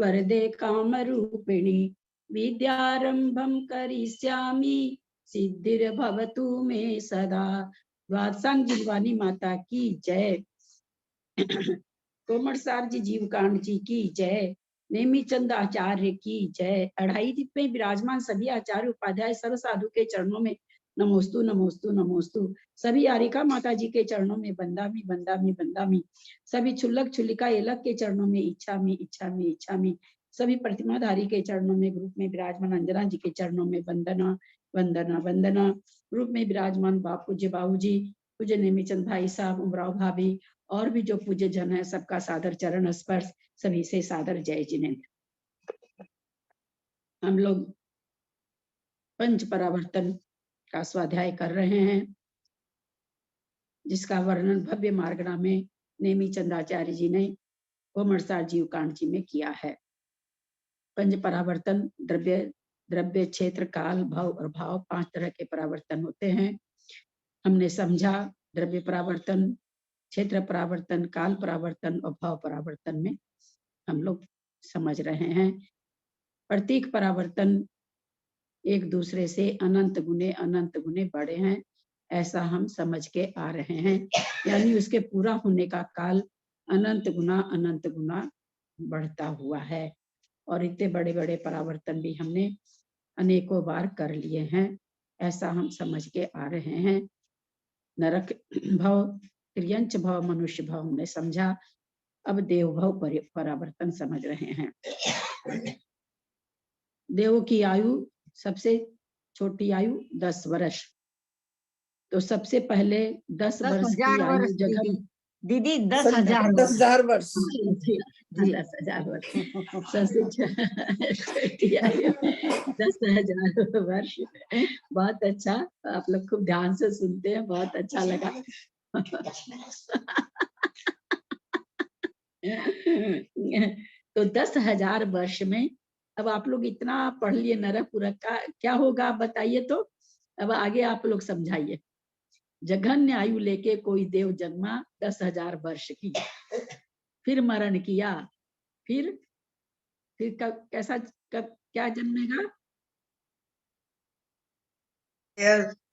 वरदे कामरूपिणी विद्यारंभं करिष्यामि सिद्धिर्भवतु मे सदा। द्वादशांग जिनवानी माता की जय। कोमरसार जी जीवकांड जी की जय। नेमीचंद आचार्य की जय। अढ़ाई दीप में विराजमान सभी आचार्य उपाध्याय सर्व साधु के चरणों में नमोस्तु नमोस्तु नमोस्तु। सभी आरिका माता जी के चरणों में बंदामी बंदामी बंदामी। सभी छुल्लक छुल्लिका एलक के चरणों में इच्छामी इच्छामी इच्छामी। सभी प्रतिमाधारी के चरणों में ग्रुप में विराजमान अंजना जी के चरणों में वंदना वंदना वंदना। ग्रुप में विराजमान पूज्य बाबू जी, पूज्य नेमीचंद भाई साहब, उमराव भाभी और भी जो पूज्य जन है, सबका सादर चरण स्पर्श, सभी से सादर जय जिनेन्द्र। हम लोग पंच परावर्तन का स्वाध्याय कर रहे हैं, जिसका वर्णन भव्य मार्गणा में नेमीचंदाचार्य जी ने कोमरसार जीवकांड जी में किया है। पंच परावर्तन द्रव्य द्रव्य क्षेत्र काल भव और भाव 5 तरह के परावर्तन होते हैं। हमने समझा द्रव्य परावर्तन, क्षेत्र परावर्तन, काल परावर्तन और भाव परावर्तन में हम लोग समझ रहे हैं। प्रतीक परावर्तन एक दूसरे से अनंत गुने बड़े हैं, ऐसा हम समझ के आ रहे हैं। यानी उसके पूरा होने का काल अनंत गुना बढ़ता हुआ है। और इतने बड़े बड़े परावर्तन भी हमने अनेकों बार कर लिए हैं, ऐसा हम समझ के आ रहे हैं। नरक भव, त्रियंच भव, मनुष्य भव हमने समझा। अब देव भव परावर्तन समझ रहे हैं। देवों की आयु सबसे छोटी आयु 10 वर्ष। तो सबसे पहले 10 वर्ष की आयु जगह दीदी 10,000 वर्ष। 10,000 वर्ष सबसे छोटी आयु 10,000 वर्ष। बहुत अच्छा, आप लोग खूब ध्यान से सुनते हैं, बहुत अच्छा लगा। तो 10,000 वर्ष में अब आप लोग इतना पढ़ लिए नरक पुरख का, क्या होगा आप बताइए। तो अब आगे आप लोग समझाइए। जघन्य आयु लेके कोई देव जन्मा 10,000 वर्ष की, फिर मरण किया, फिर कैसा क्या जन्मेगा?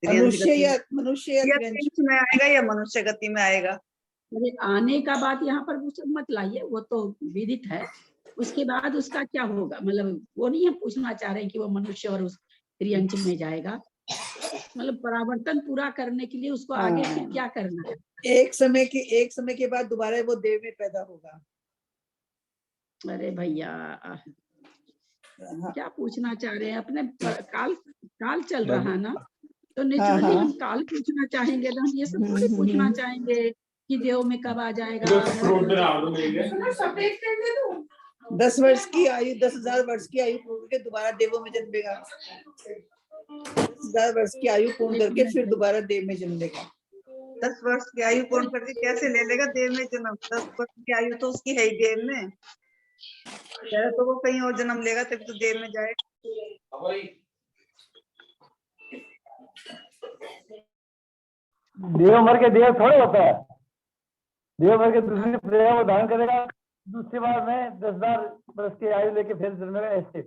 मनुष्य में आएगा या मनुष्य गति में आएगा? अरे आने का बात यहाँ पर मत लाइए, वो तो विदित है। उसके बाद उसका क्या होगा, मतलब वो नहीं हम पूछना चाह रहे हैं कि वो मनुष्य और उस त्रियंच में जाएगा। मतलब परावर्तन पूरा करने के लिए उसको आगे फिर क्या करना है? एक समय के बाद दोबारा वो देव में पैदा होगा। अरे भैया क्या पूछना चाह रहे हैं? अपने काल चल रहा है ना, तो नेचुरली हम काल पूछना चाहेंगे ना, ये सब थोड़ी पूछना चाहेंगे कि देव में कब आ जाएगा। 10 वर्ष की आयु 10,000 वर्ष की आयु पूर्ण के दोबारा देवों में जन्मेगा। 10,000 वर्ष की आयु पूर्ण करके फिर दोबारा देव में जन्मेगा। 10 वर्ष की आयु पूर्ण करके कैसे ले लेगा देव में जन्म? 10 वर्ष की आयु तो उसकी है ही देव में, तो वो कहीं और जन्म लेगा तभी तो देव में जाएगा। देव मर के देव थोड़े होता है। देव मर के दूसरी प्रजा को धारण करेगा, दूसरी बार में 10,000 वर्ष की आयु लेके फिर जन्मेगा। ऐसे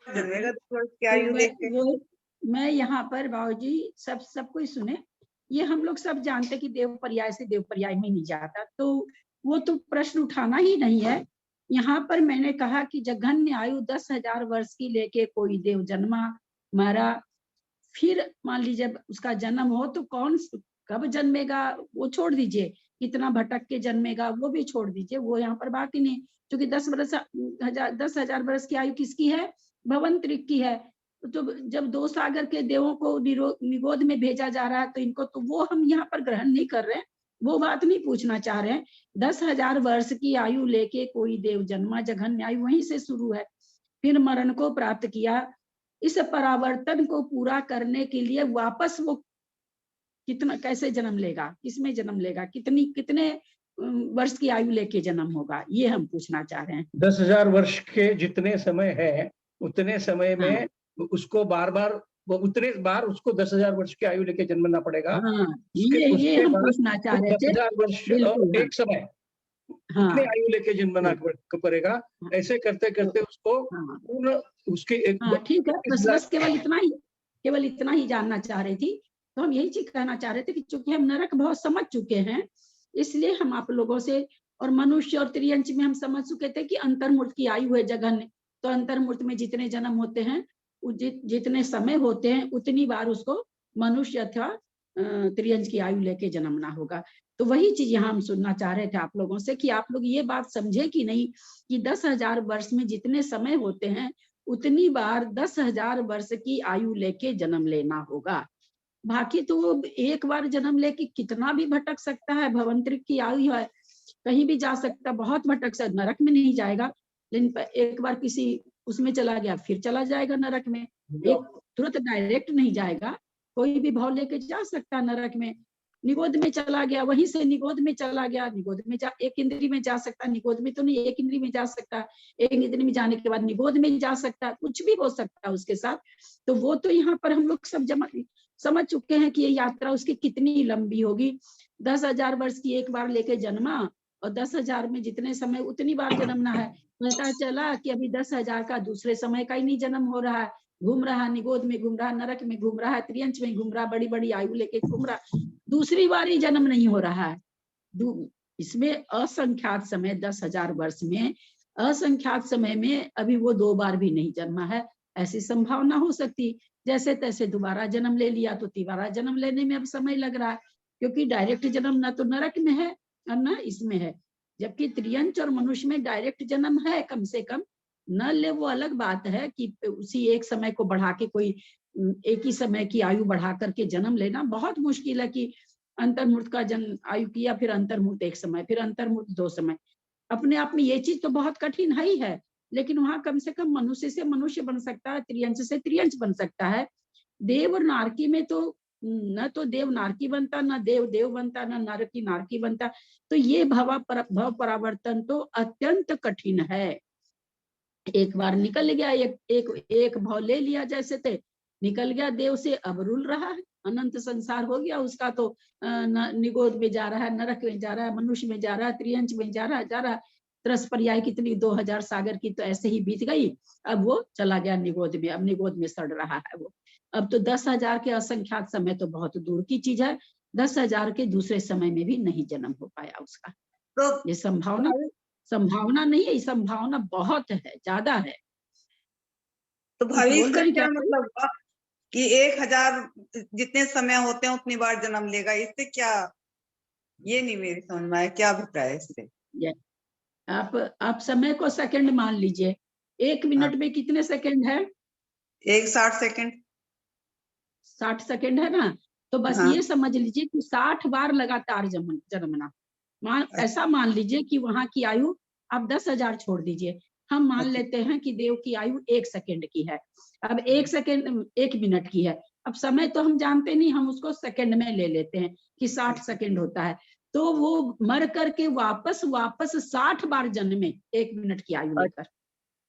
जन्मेगा 10 वर्ष की आयु लेके। मैं यहाँ पर बाबूजी सब कोई सुने, ये हम लोग सब जानते कि देव पर्याय से देव पर्याय में नहीं जाता, तो वो तो प्रश्न उठाना ही नहीं है। यहाँ पर मैंने कहा कि जघन्य आयु 10,000 वर्ष की लेके कोई देव जन्मा मरा, फिर मान लीजिए जब उसका जन्म हो तो कौन कब जन्मेगा वो छोड़ दीजिए, कितना भटक के जन्मेगा वो भी छोड़ दीजिए, वो यहाँ पर बात ही नहीं। क्योंकि 10,000 वर्ष की आयु किसकी है? भवंतरिक की है। तो जब 2 सागर के देवों को निगोद में भेजा जा रहा है तो इनको तो वो हम यहाँ पर ग्रहण नहीं कर रहे हैं, वो बात नहीं पूछना चाह रहे हैं। 10,000 वर्ष की आयु लेके कोई देव जन्मा, जघन्य आयु वहीं से शुरू है, फिर मरण को प्राप्त किया। इस परावर्तन को पूरा करने के लिए वापस वो कितना कैसे जन्म लेगा, किसमें जन्म लेगा, कितने वर्ष की आयु लेके जन्म होगा, ये हम पूछना चाह रहे हैं। 10,000 वर्ष के जितने समय है उतने समय में उसको बार उतने बार उसको 10,000 वर्ष की आयु लेके जन्मना पड़ेगा। ये हम पूछना चाह रहे थे। 10,000 वर्ष एक समय हाँ उतनी आयु लेके जन्मना पड़ेगा। ऐसे करते करते उसको हाँ पूर्ण उसके एक हाँ ठीक है, बस 21 लाख बस केवल इतना ही जानना चाह रही थी। तो हम यही चीज कहना चाह रहे थे कि चूंकि हम नरक बहुत समझ चुके हैं, इसलिए हम आप लोगों से, और मनुष्य और त्रियंच में हम समझ चुके थे कि अंतर्मूर्त की आयु है जघन्य। तो अंतर्मूर्त में जितने जन्म होते हैं, जितने समय होते हैं, उतनी बार उसको मनुष्य अथवा त्रियंच की आयु लेके जन्मना होगा। तो वही चीज यहाँ हम सुनना चाह रहे थे आप लोगों से कि आप लोग ये बात समझे कि नहीं कि 10,000 वर्ष में जितने समय होते हैं, उतनी बार 10,000 वर्ष की आयु लेके जन्म लेना होगा। बाकी तो वो एक बार जन्म लेके कितना भी भटक सकता है, भवंतरिक की आयु है, कहीं भी जा सकता, बहुत भटक सकता, नरक में नहीं जाएगा, लेकिन एक बार किसी उसमें चला गया फिर चला जाएगा नरक में। एक तुरंत डायरेक्ट नहीं जाएगा, कोई भी भाव लेके जा सकता नरक में। निगोद में चला गया, वहीं से निगोद में चला गया, निगोद में जा, एक इंद्री में जा सकता, निगोद में तो नहीं, एक इंद्री में जा सकता, एक इंद्री में जाने के बाद निगोद में जा सकता, कुछ भी हो सकता है उसके साथ। तो वो तो यहाँ पर हम लोग सब समझ चुके हैं कि ये यात्रा उसकी कितनी लंबी होगी। 10,000 वर्ष की एक बार लेके जन्मा, और 10,000 में जितने समय उतनी बार जन्मना है। पता चला कि अभी 10,000 का दूसरे समय का ही नहीं जन्म हो रहा है, घूम रहा, निगोद में घूम रहा, नरक में घूम रहा है, त्रियंच में घूम रहा, बड़ी बड़ी आयु लेके घूम रहा, दूसरी बार ही जन्म नहीं हो रहा है। इसमें असंख्यात समय, 10,000 वर्ष में असंख्यात समय में अभी वो 2 बार भी नहीं जन्मा है। ऐसी संभावना हो सकती, जैसे तैसे दोबारा जन्म ले लिया तो दोबारा जन्म लेने में अब समय लग रहा है, क्योंकि डायरेक्ट जन्म ना तो नरक में है और ना इसमें है। जबकि त्रियंच और मनुष्य में डायरेक्ट जन्म है, कम से कम न ले, वो अलग बात है कि उसी एक समय को बढ़ा के कोई एक ही समय की आयु बढ़ा करके जन्म लेना बहुत मुश्किल है। कि अंतर्मूर्त का जन्म आयु किया, फिर अंतर्मूर्त एक समय, फिर अंतर्मूर्त 2 समय, अपने आप में ये चीज तो बहुत कठिन है ही है। लेकिन वहां कम से कम मनुष्य से मनुष्य बन सकता है, त्रियंच से त्रियंच बन सकता है। देव और नारकी में तो न तो देव नारकी बनता, न देव देव बनता, न नारकी नारकी बनता। तो ये भव परावर्तन तो अत्यंत कठिन है। एक बार निकल गया, एक भाव ले लिया जैसे थे, निकल गया देव से, अब रुल रहा है, अनंत संसार हो गया उसका। तो निगोद में जा रहा है, नरक में जा रहा है, मनुष्य में जा रहा है, त्रियंच में जा रहा है। त्रस पर्याय कितनी 2000 सागर की तो ऐसे ही बीत गई। अब वो चला गया निगोद में, अब निगोद में सड़ रहा है वो। अब तो 10,000 के असंख्यात समय तो बहुत दूर की चीज है, 10,000 के दूसरे समय में भी नहीं जन्म हो पाया उसका। तो ये संभावना नहीं है, संभावना बहुत है, ज्यादा है। तो भाभी बोल इसका रहे हैं क्या क्या? मतलब हुआ कि 1,000 जितने समय होते हैं उतनी बार जन्म लेगा, इससे क्या? ये नहीं मेरी समझ में आया, क्या अभिप्राय है इससे? आप समय को सेकंड मान लीजिए, 1 मिनट में कितने सेकंड है? 60 सेकंड। 60 सेकंड है ना। तो बस हाँ ये समझ लीजिए कि 60 बार लगातार जन्मना। ऐसा मान लीजिए कि वहां की आयु आप 10,000 छोड़ दीजिए, हम मान अच्छा लेते हैं कि देव की आयु 1 सेकंड की है। अब 1 सेकंड 1 मिनट की है। अब समय तो हम जानते नहीं, हम उसको सेकंड में ले लेते हैं कि 60 सेकंड होता है। तो वो मर करके वापस 60 बार जन्मे 1 मिनट की आयु लेकर।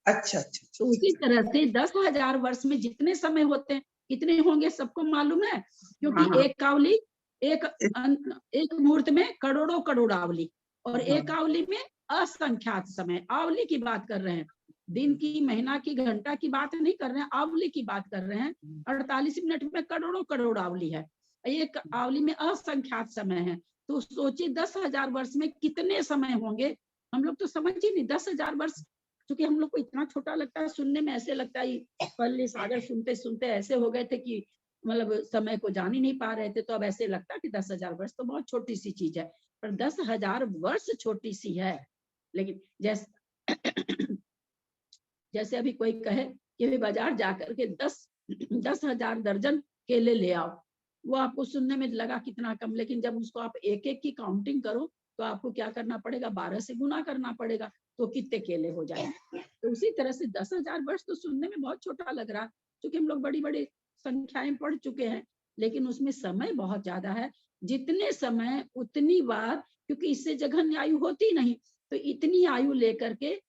अच्छा अच्छा तो उसी तरह से 10,000 वर्ष में जितने समय होते हैं, कितने होंगे सबको मालूम है, क्योंकि हाँ एक कावली, एक मुहूर्त में करोड़ों करोड़ आवली, और एक आवली में असंख्यात समय। आवली की बात कर रहे हैं, दिन की, महीना की, घंटा की बात नहीं कर रहे हैं, आवली की बात कर रहे हैं। 48 मिनट में करोड़ों करोड़ आवली है, एक आवली में असंख्यात समय है। तो सोचिए 10,000 वर्ष में कितने समय होंगे, हम लोग तो समझ ही नहीं। 10,000 वर्ष क्योंकि हम लोग को इतना छोटा लगता है, सुनने में ऐसे लगता है पल्ली सागर सुनते सुनते ऐसे हो गए थे कि मतलब समय को जान ही नहीं पा रहे थे। तो अब ऐसे लगता है कि 10,000 वर्ष तो बहुत छोटी सी चीज है, पर 10,000 वर्ष छोटी सी है। लेकिन जैसे अभी कोई कहे कि अभी बाजार जाकर के 10,000 दर्जन केले ले आओ, वो आपको सुनने में लगा कितना कम, लेकिन जब उसको आप एक एक की काउंटिंग करो तो आपको क्या करना पड़ेगा, 12 से गुना करना पड़ेगा, तो कितने केले हो जाएंगे। तो उसी तरह से 10,000 वर्ष तो सुनने में बहुत छोटा लग रहा है, क्योंकि हम लोग बड़ी बड़ी संख्याएं पढ़ चुके हैं, लेकिन उसमें समय बहुत ज्यादा है। जितने समय उतनी बार, क्योंकि इससे जघन्य आयु होती नहीं, तो इतनी आयु लेकर के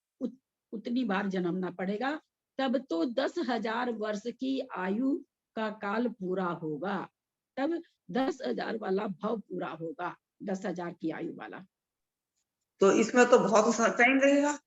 उतनी बार जन्मना पड़ेगा, तब तो 10,000 वर्ष की आयु का काल पूरा होगा, तब 10,000 वाला भाव पूरा होगा, 10,000 की आयु वाला। तो इसमें तो बहुत टाइम लगेगा।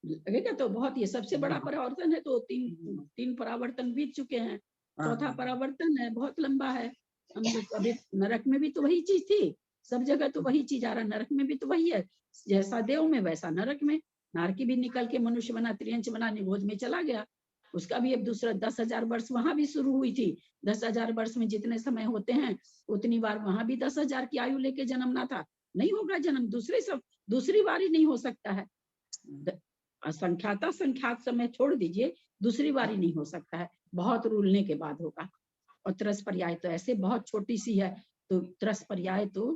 लगेगा तो बहुत, ये सबसे बड़ा परावर्तन है, तो तीन परावर्तन बीत चुके हैं, चौथा परावर्तन है, बहुत लंबा है। हम लोग अभी नरक में भी तो वही चीज थी, सब जगह तो वही चीज आ रहा है, नरक में भी तो वही है, जैसा देव में वैसा नरक में। नारकी भी निकल के मनुष्य बना, त्रियंच बना, निगोज में चला गया, उसका भी अब दूसरा 10,000 वर्ष वहां भी शुरू हुई थी। 10,000 वर्ष में जितने समय होते हैं उतनी बार वहां भी 10,000 की आयु लेके जन्मना था, नहीं होगा जन्म, दूसरी बार ही नहीं हो सकता है। असंख्याता संख्यात समय छोड़ दीजिए, दूसरी बारी नहीं हो सकता है, बहुत रूलने के बाद होगा। और त्रस पर्याय तो ऐसे बहुत छोटी सी है, तो त्रस पर्याय तो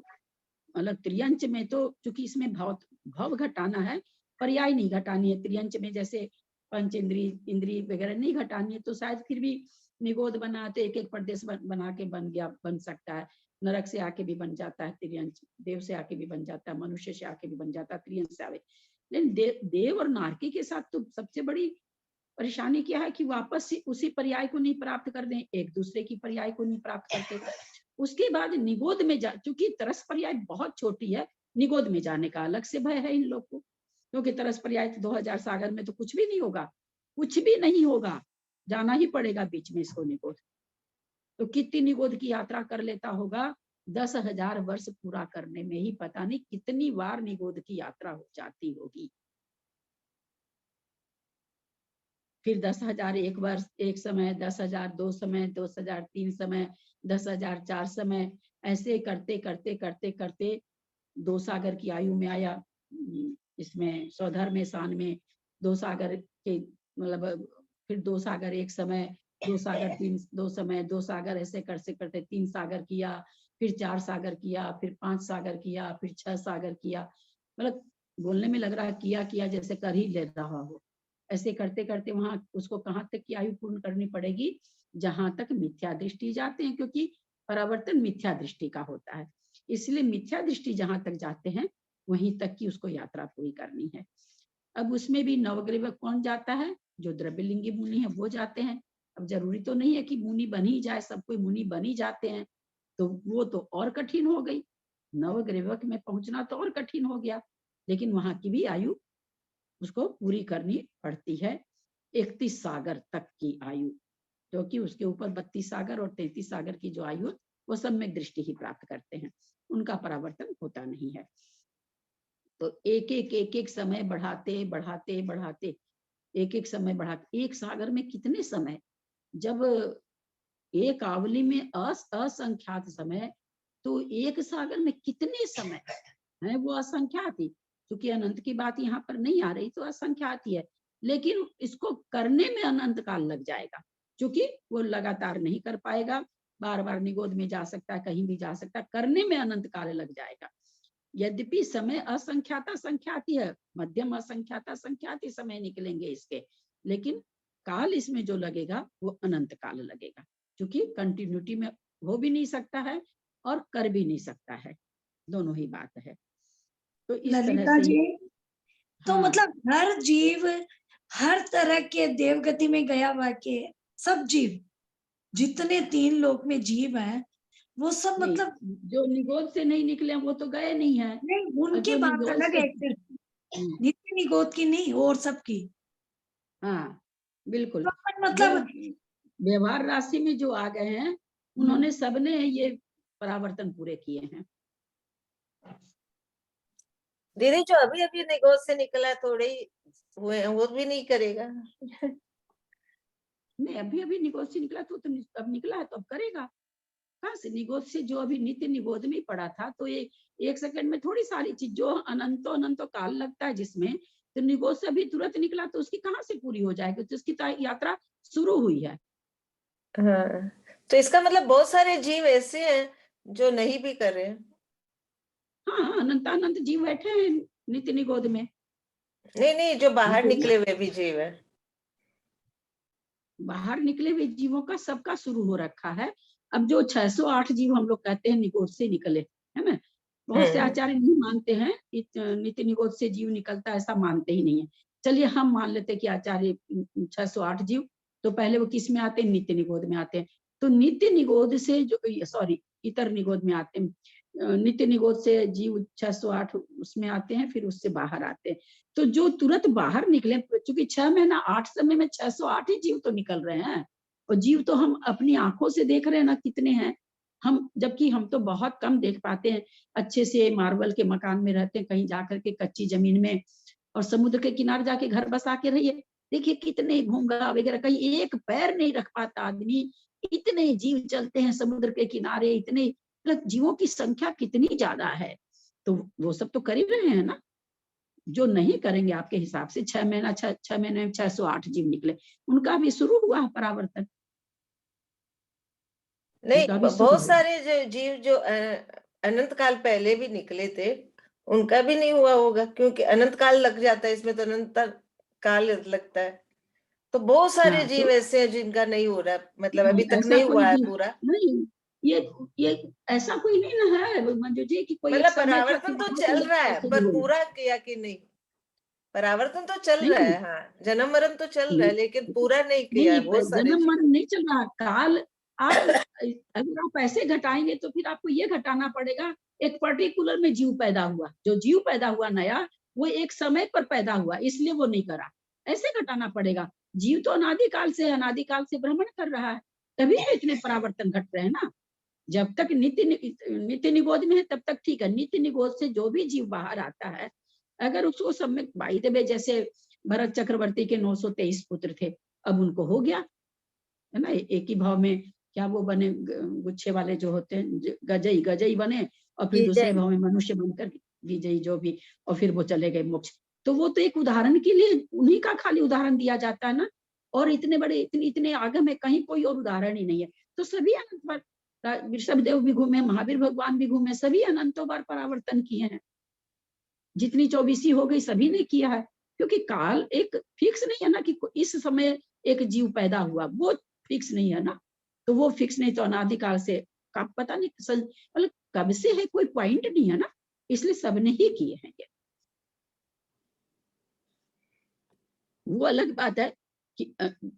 मतलब त्रियंच में तो चूंकि इसमें भव घटाना है, पर्याय नहीं घटानी है। त्रियंच में जैसे पंच इंद्री वगैरह नहीं घटानी है, तो शायद फिर भी निगोद बनाते एक एक प्रदेश बना के बन सकता है। नरक से आके भी बन जाता है त्रियंच, देव से आके भी बन जाता है, मनुष्य से आके भी बन जाता है, त्रियंच से आवे। लेकिन देव और नारकी के साथ तो सबसे बड़ी परेशानी क्या है कि वापस उसी पर्याय को नहीं प्राप्त कर दें, एक दूसरे की पर्याय को नहीं प्राप्त करते। उसके बाद निगोद में चूंकि तरस पर्याय बहुत छोटी है, निगोद में जाने का अलग से भय है इन लोग को, क्योंकि तरस पर्याय 2000 सागर में तो कुछ भी नहीं होगा, कुछ भी नहीं होगा, जाना ही पड़ेगा बीच में इसको निगोद। तो कितनी निगोद की यात्रा कर लेता होगा, 10,000 वर्ष पूरा करने में ही पता नहीं कितनी बार निगोद की यात्रा हो जाती होगी। फिर 10,000 एक वर्ष, एक समय, 10,000 दो समय, 10,000 तीन समय, 10,000 चार समय, ऐसे करते करते करते करते 2 सागर की आयु में आया। इसमें सौधर में सान में 2 सागर के मतलब, फिर 2 सागर एक समय, 2 सागर 2 समय, 2 सागर ऐसे करते करते 3 सागर किया, फिर 4 सागर किया, फिर 5 सागर किया, फिर 6 सागर किया। मतलब बोलने में लग रहा है किया जैसे कर ही ले रहा हो। ऐसे करते करते वहां उसको कहाँ तक की आयु पूर्ण करनी पड़ेगी, जहां तक मिथ्या दृष्टि जाते हैं, क्योंकि परावर्तन मिथ्या दृष्टि का होता है, इसलिए मिथ्या दृष्टि जहां तक जाते हैं वहीं तक की उसको यात्रा पूरी करनी है। अब उसमें भी नवग्रह कौन जाता है, जो द्रव्यलिंगी मुनि है वो जाते हैं। अब जरूरी तो नहीं है कि मुनि बन ही जाए, सब कोई मुनि बन ही जाते हैं, तो वो तो और कठिन हो गई, नवग्रह में पहुंचना तो और कठिन हो गया। लेकिन वहां की भी आयु उसको पूरी करनी पड़ती है, 31 सागर तक की आयु, क्योंकि उसके ऊपर 32 सागर और 33 सागर की जो आयु वो सम्यक दृष्टि ही प्राप्त करते हैं, उनका परावर्तन होता नहीं है। तो एक समय बढ़ाते बढ़ाते बढ़ाते, एक समय बढ़ाते, एक सागर में कितने समय, जब एक आवली में असंख्यात समय, तो एक सागर में कितने समय है वो असंख्यात ही, क्योंकि अनंत की बात यहाँ पर नहीं आ रही तो असंख्यात ही है, लेकिन इसको करने में अनंत काल लग जाएगा, क्योंकि वो लगातार नहीं कर पाएगा, बार बार निगोद में जा सकता है, कहीं भी जा सकता है, करने में अनंत काल लग जाएगा। यद्यपि समय असंख्याता संख्याति है, मध्यम असंख्याता संख्याति समय निकलेंगे इसके, लेकिन काल इसमें जो लगेगा वो अनंत काल लगेगा, क्योंकि कंटिन्यूटी में हो भी नहीं सकता है और कर भी नहीं सकता है, दोनों ही बात है। तो इस ललिता तरह से जी, तो हाँ, मतलब हर जीव हर तरह के देवगति में गया हुआ के सब जीव, जितने 3 लोक में जीव हैं वो सब नहीं, मतलब जो निगोद से नहीं निकले वो तो गए नहीं है, नहीं, उनकी बात अलग है, नित्य निगोद की नहीं और सब की। हाँ बिल्कुल, मतलब व्यवहार राशि में जो आ गए हैं उन्होंने सबने ये परावर्तन पूरे किए हैं। दीदी जो अभी अभी निगोद से निकला थोड़े ही हुए हैं, वो भी नहीं करेगा? नहीं, अभी अभी निगोद से निकला तो अब निकला है तो अब करेगा कहाँ से, निगोद से जो अभी नित्य निगोद में पड़ा था, तो ये 1 सेकंड में थोड़ी सारी चीज, जो अनंतो काल लगता है जिसमें, तो निगोद से अभी तुरंत निकला तो उसकी कहाँ से पूरी हो जाएगी, तो उसकी यात्रा शुरू हुई है। हाँ, तो इसका मतलब बहुत सारे जीव ऐसे हैं जो नहीं भी कर रहे हैं। हाँ, अनंत जीव बैठे हैं नित्य निगोद में। नहीं, जो बाहर निकले हुए भी जीव है, बाहर निकले हुए जीवों का सबका शुरू हो रखा है। अब जो 608 जीव हम लोग कहते हैं निगोद से निकले, है ना, बहुत से आचार्य नहीं मानते हैं नित्य निगोद से जीव निकलता, ऐसा मानते ही नहीं है। चलिए हम मान लेते हैं कि आचार्य 608 जीव, तो पहले वो किस में आते हैं, नित्य निगोद में आते हैं। तो नित्य निगोद से जो इतर निगोद में आते हैं, नित्य निगोद से जीव 608 उसमें आते हैं, फिर उससे बाहर आते हैं। तो जो तुरंत बाहर निकले, क्योंकि 6 महीना 8 समय में 608 ही जीव तो निकल रहे हैं, और जीव तो हम अपनी आंखों से देख रहे हैं ना कितने हैं हम, जबकि हम तो बहुत कम देख पाते हैं। अच्छे से मार्बल के मकान में रहते हैं, कहीं जाकर के कच्ची जमीन में और समुद्र के किनारे जाके घर बसा के रहिए, देखिए कितने घोंघा वगैरह, कहीं एक पैर नहीं रख पाता आदमी, इतने जीव चलते हैं समुद्र के किनारे, इतने मतलब जीवों की संख्या कितनी ज्यादा है। तो वो सब तो कर ही रहे हैं ना। जो नहीं करेंगे आपके हिसाब से, 6 महीने में 608 जीव निकले, उनका भी शुरू हुआ परावर्तन। नहीं, उनका भी शुरू बहुत हुआ। सारे जो जीव जो अनंत काल पहले भी निकले थे, उनका भी नहीं हुआ होगा, क्योंकि अनंत काल लग जाता है इसमें, तो अनंत काल लगता है। तो बहुत सारे हाँ, जीव तो ऐसे हैं जिनका नहीं हो रहा, मतलब नहीं, अभी तक ऐसा नहीं कोई हुआ है भी पूरा। नहीं, ये ऐसा कोई नहीं ना है मंजू जी कि कोई एक मतलब समय था कि परावर्तन तो बहुत चल लोग रहा है, ऐसे पर हुए। पूरा किया कि नहीं? परावर्तन तो चल नहीं रहा नहीं है, हाँ, जन्म मरण तो चल रहा नहीं है, लेकिन पूरा नहीं किया नहीं, है बहुत सारे जन्म जीव। मरण नहीं चल रहा काल। आप अगर आप ऐसे घटाएंगे तो फिर आपको ये घटाना पड़ेगा, एक पर्टिकुलर में जीव पैदा हुआ, जो जीव पैदा हुआ नया, वो एक समय पर पैदा हुआ, इसलिए वो नहीं करा, ऐसे घटाना पड़ेगा। जीव तो अनादिकाल से भ्रमण कर रहा है, तभी तो इतने परावर्तन घट रहे हैं ना। जब तक नित्य निगोद में है तब तक ठीक है। नित्य निगोद से जो भी जीव बाहर आता है, अगर उसको सब में भाई देवे, जैसे भरत चक्रवर्ती के 923 पुत्र थे, अब उनको हो गया है ना, एक ही भाव में, क्या वो बने गुच्छे वाले जो होते हैं, गजई बने, और फिर दूसरे भाव में मनुष्य बनकर विजयी जो भी, और फिर वो चले गए मोक्ष। तो वो तो एक उदाहरण के लिए उन्हीं का खाली उदाहरण दिया जाता है ना, और इतने बड़े इतने आगम है, कहीं कोई और उदाहरण ही नहीं है। तो सभी अनंत बार ऋषभ देव भी घूमे, महावीर भगवान भी घूमे, सभी अनंतों बार परावर्तन किए हैं। जितनी 24 हो गई सभी ने किया है, क्योंकि काल एक फिक्स नहीं है ना कि इस समय एक जीव पैदा हुआ, वो फिक्स नहीं है ना। तो वो फिक्स नहीं, तो अनादिकाल से कब पता नहीं, मतलब कब से है, कोई पॉइंट नहीं है ना, इसलिए सबने ही किए हैं ये। वो अलग बात है कि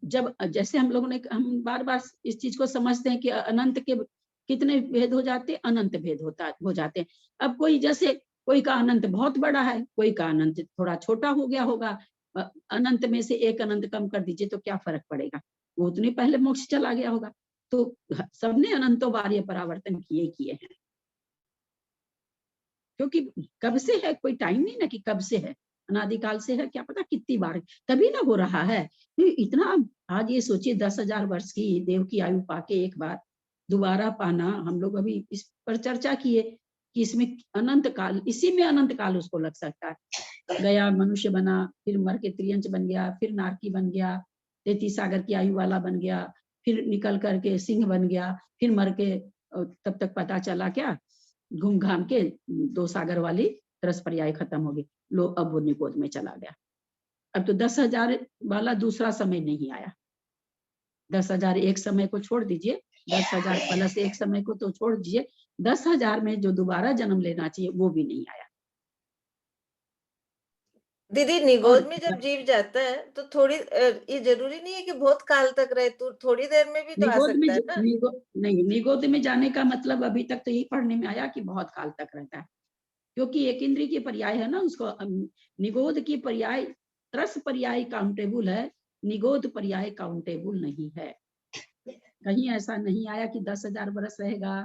जब जैसे हम लोगों ने, हम बार बार इस चीज को समझते हैं कि अनंत के कितने भेद हो जाते हैं, अनंत भेद हो जाते हैं। अब कोई जैसे कोई का अनंत बहुत बड़ा है, कोई का अनंत थोड़ा छोटा हो गया होगा, अनंत में से एक अनंत कम कर दीजिए तो क्या फर्क पड़ेगा, वो उतनी पहले मोक्ष चला गया होगा। तो सबने अनंतों बार ये परावर्तन किए हैं, क्योंकि कब से है, कोई टाइम नहीं ना कि कब से है, अनादिकाल से है, क्या पता कितनी बार, तभी ना हो रहा है। इतना, आज ये सोचिए 10,000 वर्ष की देव की आयु पाके एक बार दोबारा पाना, हम लोग अभी इस पर चर्चा किए कि इसमें अनंत काल, इसी में अनंत काल उसको लग सकता है। गया मनुष्य बना, फिर मर के त्रियंच बन गया, फिर नारकी बन गया, 33 सागर की आयु वाला बन गया, फिर निकल करके सिंह बन गया, फिर मर के तब तक पता चला क्या, घूम घाम के 2 सागर वाली तरस पर्याय खत्म हो गई, लो अब वो निगोद में चला गया। अब तो 10,000 वाला दूसरा समय नहीं आया, 10,000 एक समय को छोड़ दीजिए, 10,000 प्लस एक समय को तो छोड़ दीजिए, 10,000 में जो दोबारा जन्म लेना चाहिए वो भी नहीं आया। दीदी, और निगोद में जब जीव जाता है तो थोड़ी ये जरूरी नहीं है कि बहुत काल तक रहे, तो थोड़ी देर में भी तो आ निगोद में सकता है ना। नहीं, निगोद में जाने का मतलब अभी तक तो यही पढ़ने में आया कि बहुत काल तक रहता है, क्योंकि एक इंद्रिय की पर्याय है ना उसको, निगोद की पर्याय, त्रस पर्याय काउंटेबल है, निगोद पर्याय काउंटेबल नहीं है। कहीं ऐसा नहीं आया कि 10,000 बरस रहेगा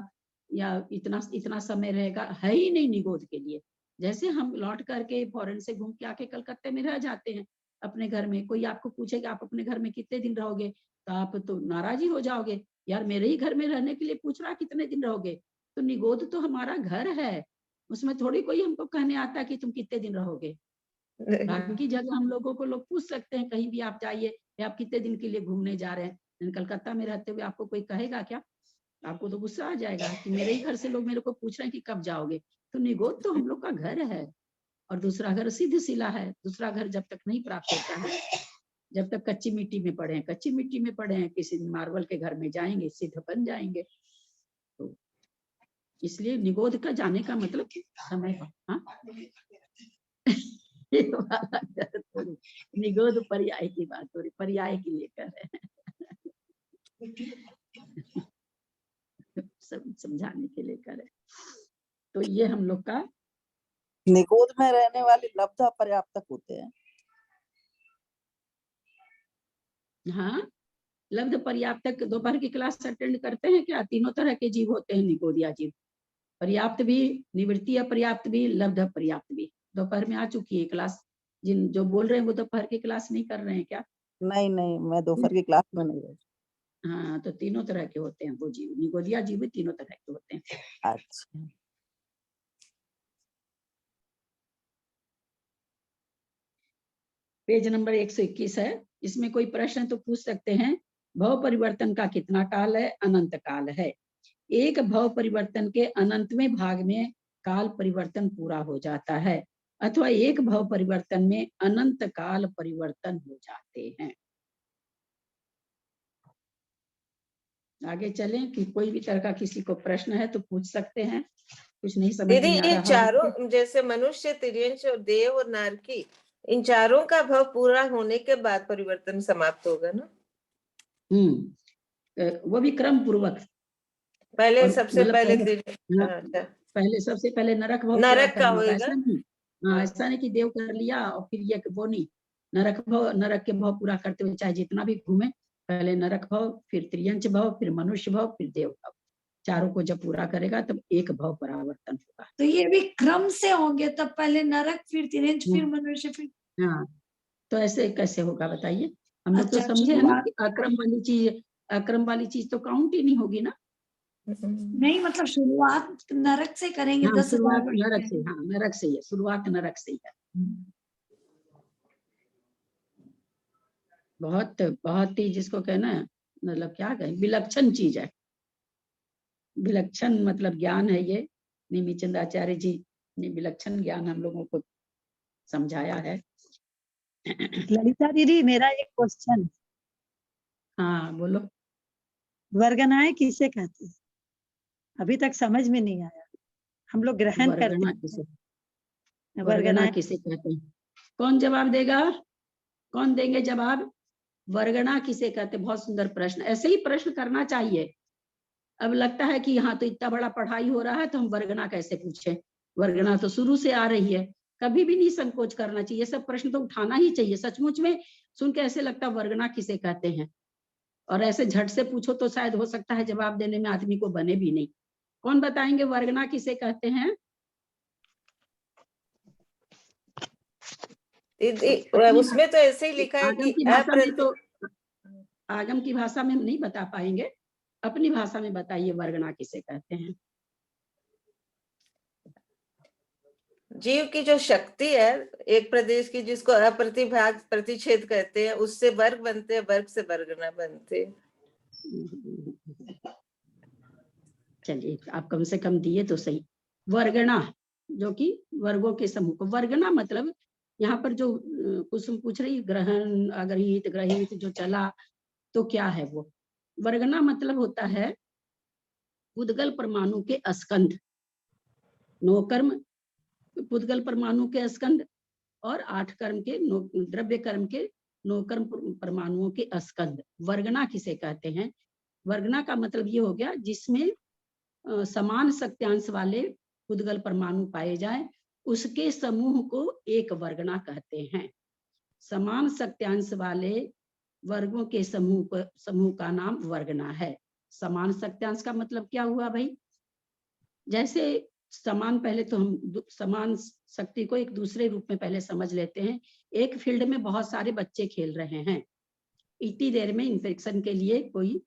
या इतना इतना समय रहेगा, है ही नहीं निगोद के लिए। जैसे हम लौट करके फॉरेन से घूम के आके कलकत्ते में रह जाते हैं अपने घर में, कोई आपको पूछेगा आप अपने घर में कितने दिन रहोगे, तो आप तो नाराज ही हो जाओगे, यार मेरे ही घर में रहने के लिए पूछ रहा कितने दिन रहोगे। तो निगोद तो हमारा घर है, उसमें थोड़ी कोई हमको कहने आता कि तुम कितने दिन रहोगे। बाकी जगह हम लोगों को लोग पूछ सकते हैं, कहीं भी आप जाइए आप कितने दिन के लिए घूमने जा रहे हैं, कलकत्ता में रहते हुए आपको कोई कहेगा क्या, आपको तो गुस्सा आ जाएगा कि मेरे ही घर से लोग मेरे को पूछ रहे हैं कि कब जाओगे। तो निगोद तो हम लोग का घर है, और दूसरा घर सिद्ध शिला है, दूसरा घर जब तक नहीं प्राप्त होता है, जब तक कच्ची मिट्टी में पड़े हैं, कच्ची मिट्टी में पड़े हैं, किसी दिन मार्बल के घर में जाएंगे सिद्ध बन जाएंगे। तो इसलिए निगोद का जाने का मतलब समय, हाँ निगोद पर्याय की बात हो रही, पर्याय की लेकर है, सब समझाने के लिए करे। तो ये हम लोग का निगोद में रहने वाले लब्ध अपर्याप्तक होते हैं। हाँ, लब्ध पर्याप्तक दोपहर की क्लास अटेंड करते हैं क्या? तीनों तरह के जीव होते हैं निगोदिया जीव, पर्याप्त भी, निवृत्ति अपर्याप्त भी, लब्ध अपर्याप्त भी। दोपहर में आ चुकी है क्लास, जिन जो बोल रहे हैं वो दोपहर की क्लास नहीं कर रहे हैं क्या? नहीं नहीं, मैं दोपहर की क्लास में नहीं रही। हाँ, तो तीनों तरह के होते हैं वो जीव, निगोदिया जीव भी तीनों तरह के होते हैं। अच्छा, पेज नंबर 121 है। इसमें कोई प्रश्न तो पूछ सकते हैं। भव परिवर्तन का कितना काल है? अनंत काल है। एक भव परिवर्तन के अनंतवें भाग में काल परिवर्तन पूरा हो जाता है, अथवा एक भव परिवर्तन में अनंत काल परिवर्तन हो जाते हैं। आगे चलें कि कोई भी तरह का किसी को प्रश्न है तो पूछ सकते हैं। कुछ नहीं समझ दीदी में आ ये रहा हो चारों जैसे मनुष्य, तिर्यंश और देव और नारकी, इन चारों का भव पूरा होने के बाद परिवर्तन समाप्त होगा ना? वो भी क्रम पूर्वक। पहले और सबसे मतलब पहले हाँ, अच्छा, पहले सबसे पहले नरक भव पूरा नरक का करना होगा, होएगा। ऐसा नहीं। हाँ, ऐसा नहीं कि देव कर लिया और फिर ये वो नहीं। नरक के भव पूरा करते हुए चाहे जितना भी घूमे, पहले नरक भव, फिर त्रियंच भव, फिर मनुष्य भव, फिर देव भव। चारों को जब पूरा करेगा तब एक भव परावर्तन होगा। तो ये भी क्रम से होंगे, तब पहले नरक, फिर तिरंज, फिर मनुष्य, फिर। हाँ, तो ऐसे कैसे होगा बताइए? हम लोग तो अच्छा, समझे है ना शुरुआत कि अक्रम वाली चीज तो काउंट ही नहीं होगी ना। नहीं, मतलब शुरुआत नरक से करेंगे। हाँ, 10,000 शुरुआत वर्ष नरक में। से, हाँ नरक से ही है, शुरुआत नरक से ही है। बहुत बहुत ही जिसको कहना है, मतलब क्या कहें, विलक्षण चीज है। विलक्षण मतलब ज्ञान है ये। निमिचंद आचार्य जी ने विलक्षण ज्ञान हम लोगों को समझाया है। ललिता दीदी, मेरा एक क्वेश्चन। हाँ बोलो। वर्गनाएं किसे कहते हैं? अभी तक समझ में नहीं आया। हम लोग ग्रहण करते वर्गना हैं। किसे, वर्गना वर्गनाएं किसे कहते हैं? कौन जवाब देगा? कौन देंगे जवाब? वर्गना किसे कहते? बहुत सुंदर प्रश्न, ऐसे ही प्रश्न करना चाहिए। अब लगता है कि यहाँ तो इतना बड़ा पढ़ाई हो रहा है तो हम वर्गना कैसे पूछें? वर्गना तो शुरू से आ रही है, कभी भी नहीं संकोच करना चाहिए, सब प्रश्न तो उठाना ही चाहिए। सचमुच में सुन के ऐसे लगता है वर्गना किसे कहते हैं, और ऐसे झट से पूछो तो शायद हो सकता है जवाब देने में आदमी को बने भी नहीं। कौन बताएंगे वर्गना किसे कहते हैं? उसमें तो ऐसे ही लिखा है आगम कि की भाषा में तो, आगम की भाषा में हम नहीं बता पाएंगे, अपनी भाषा में बताइए वर्गना किसे कहते हैं? जीव की जो शक्ति है एक प्रदेश की, जिसको अप्रतिभाग प्रतिच्छेद कहते हैं, उससे वर्ग बनते हैं, वर्ग से वर्गना बनते हैं। चलिए, आप कम से कम दिए तो सही। वर्गना जो कि वर्गों के समूह को, वर्गना मतलब यहाँ पर जो कुसुम पूछ रही, ग्रहण अग्रहित ग्रहित जो चला, तो क्या है वो? वर्गना मतलब होता है पुद्गल परमाणु के स्कंध, नौकर्म पुद्गल परमाणु के स्कंध और 8 कर्म के द्रव्य कर्म के नौकर्म परमाणुओं के स्कंध। वर्गना किसे कहते हैं? वर्गना का मतलब ये हो गया जिसमें समान शक्त्यांश वाले पुद्गल परमाणु पाए जाए, उसके समूह को एक वर्गना कहते हैं। समान शक्त्यांश वाले वर्गों के समूह का नाम वर्गना है। समान शक्त्यांश का मतलब क्या हुआ भाई? जैसे समान, पहले तो हम समान शक्ति को एक दूसरे रूप में पहले समझ लेते हैं। एक फील्ड में बहुत सारे बच्चे खेल रहे हैं, इतनी देर में इन्फेक्शन के लिए कोई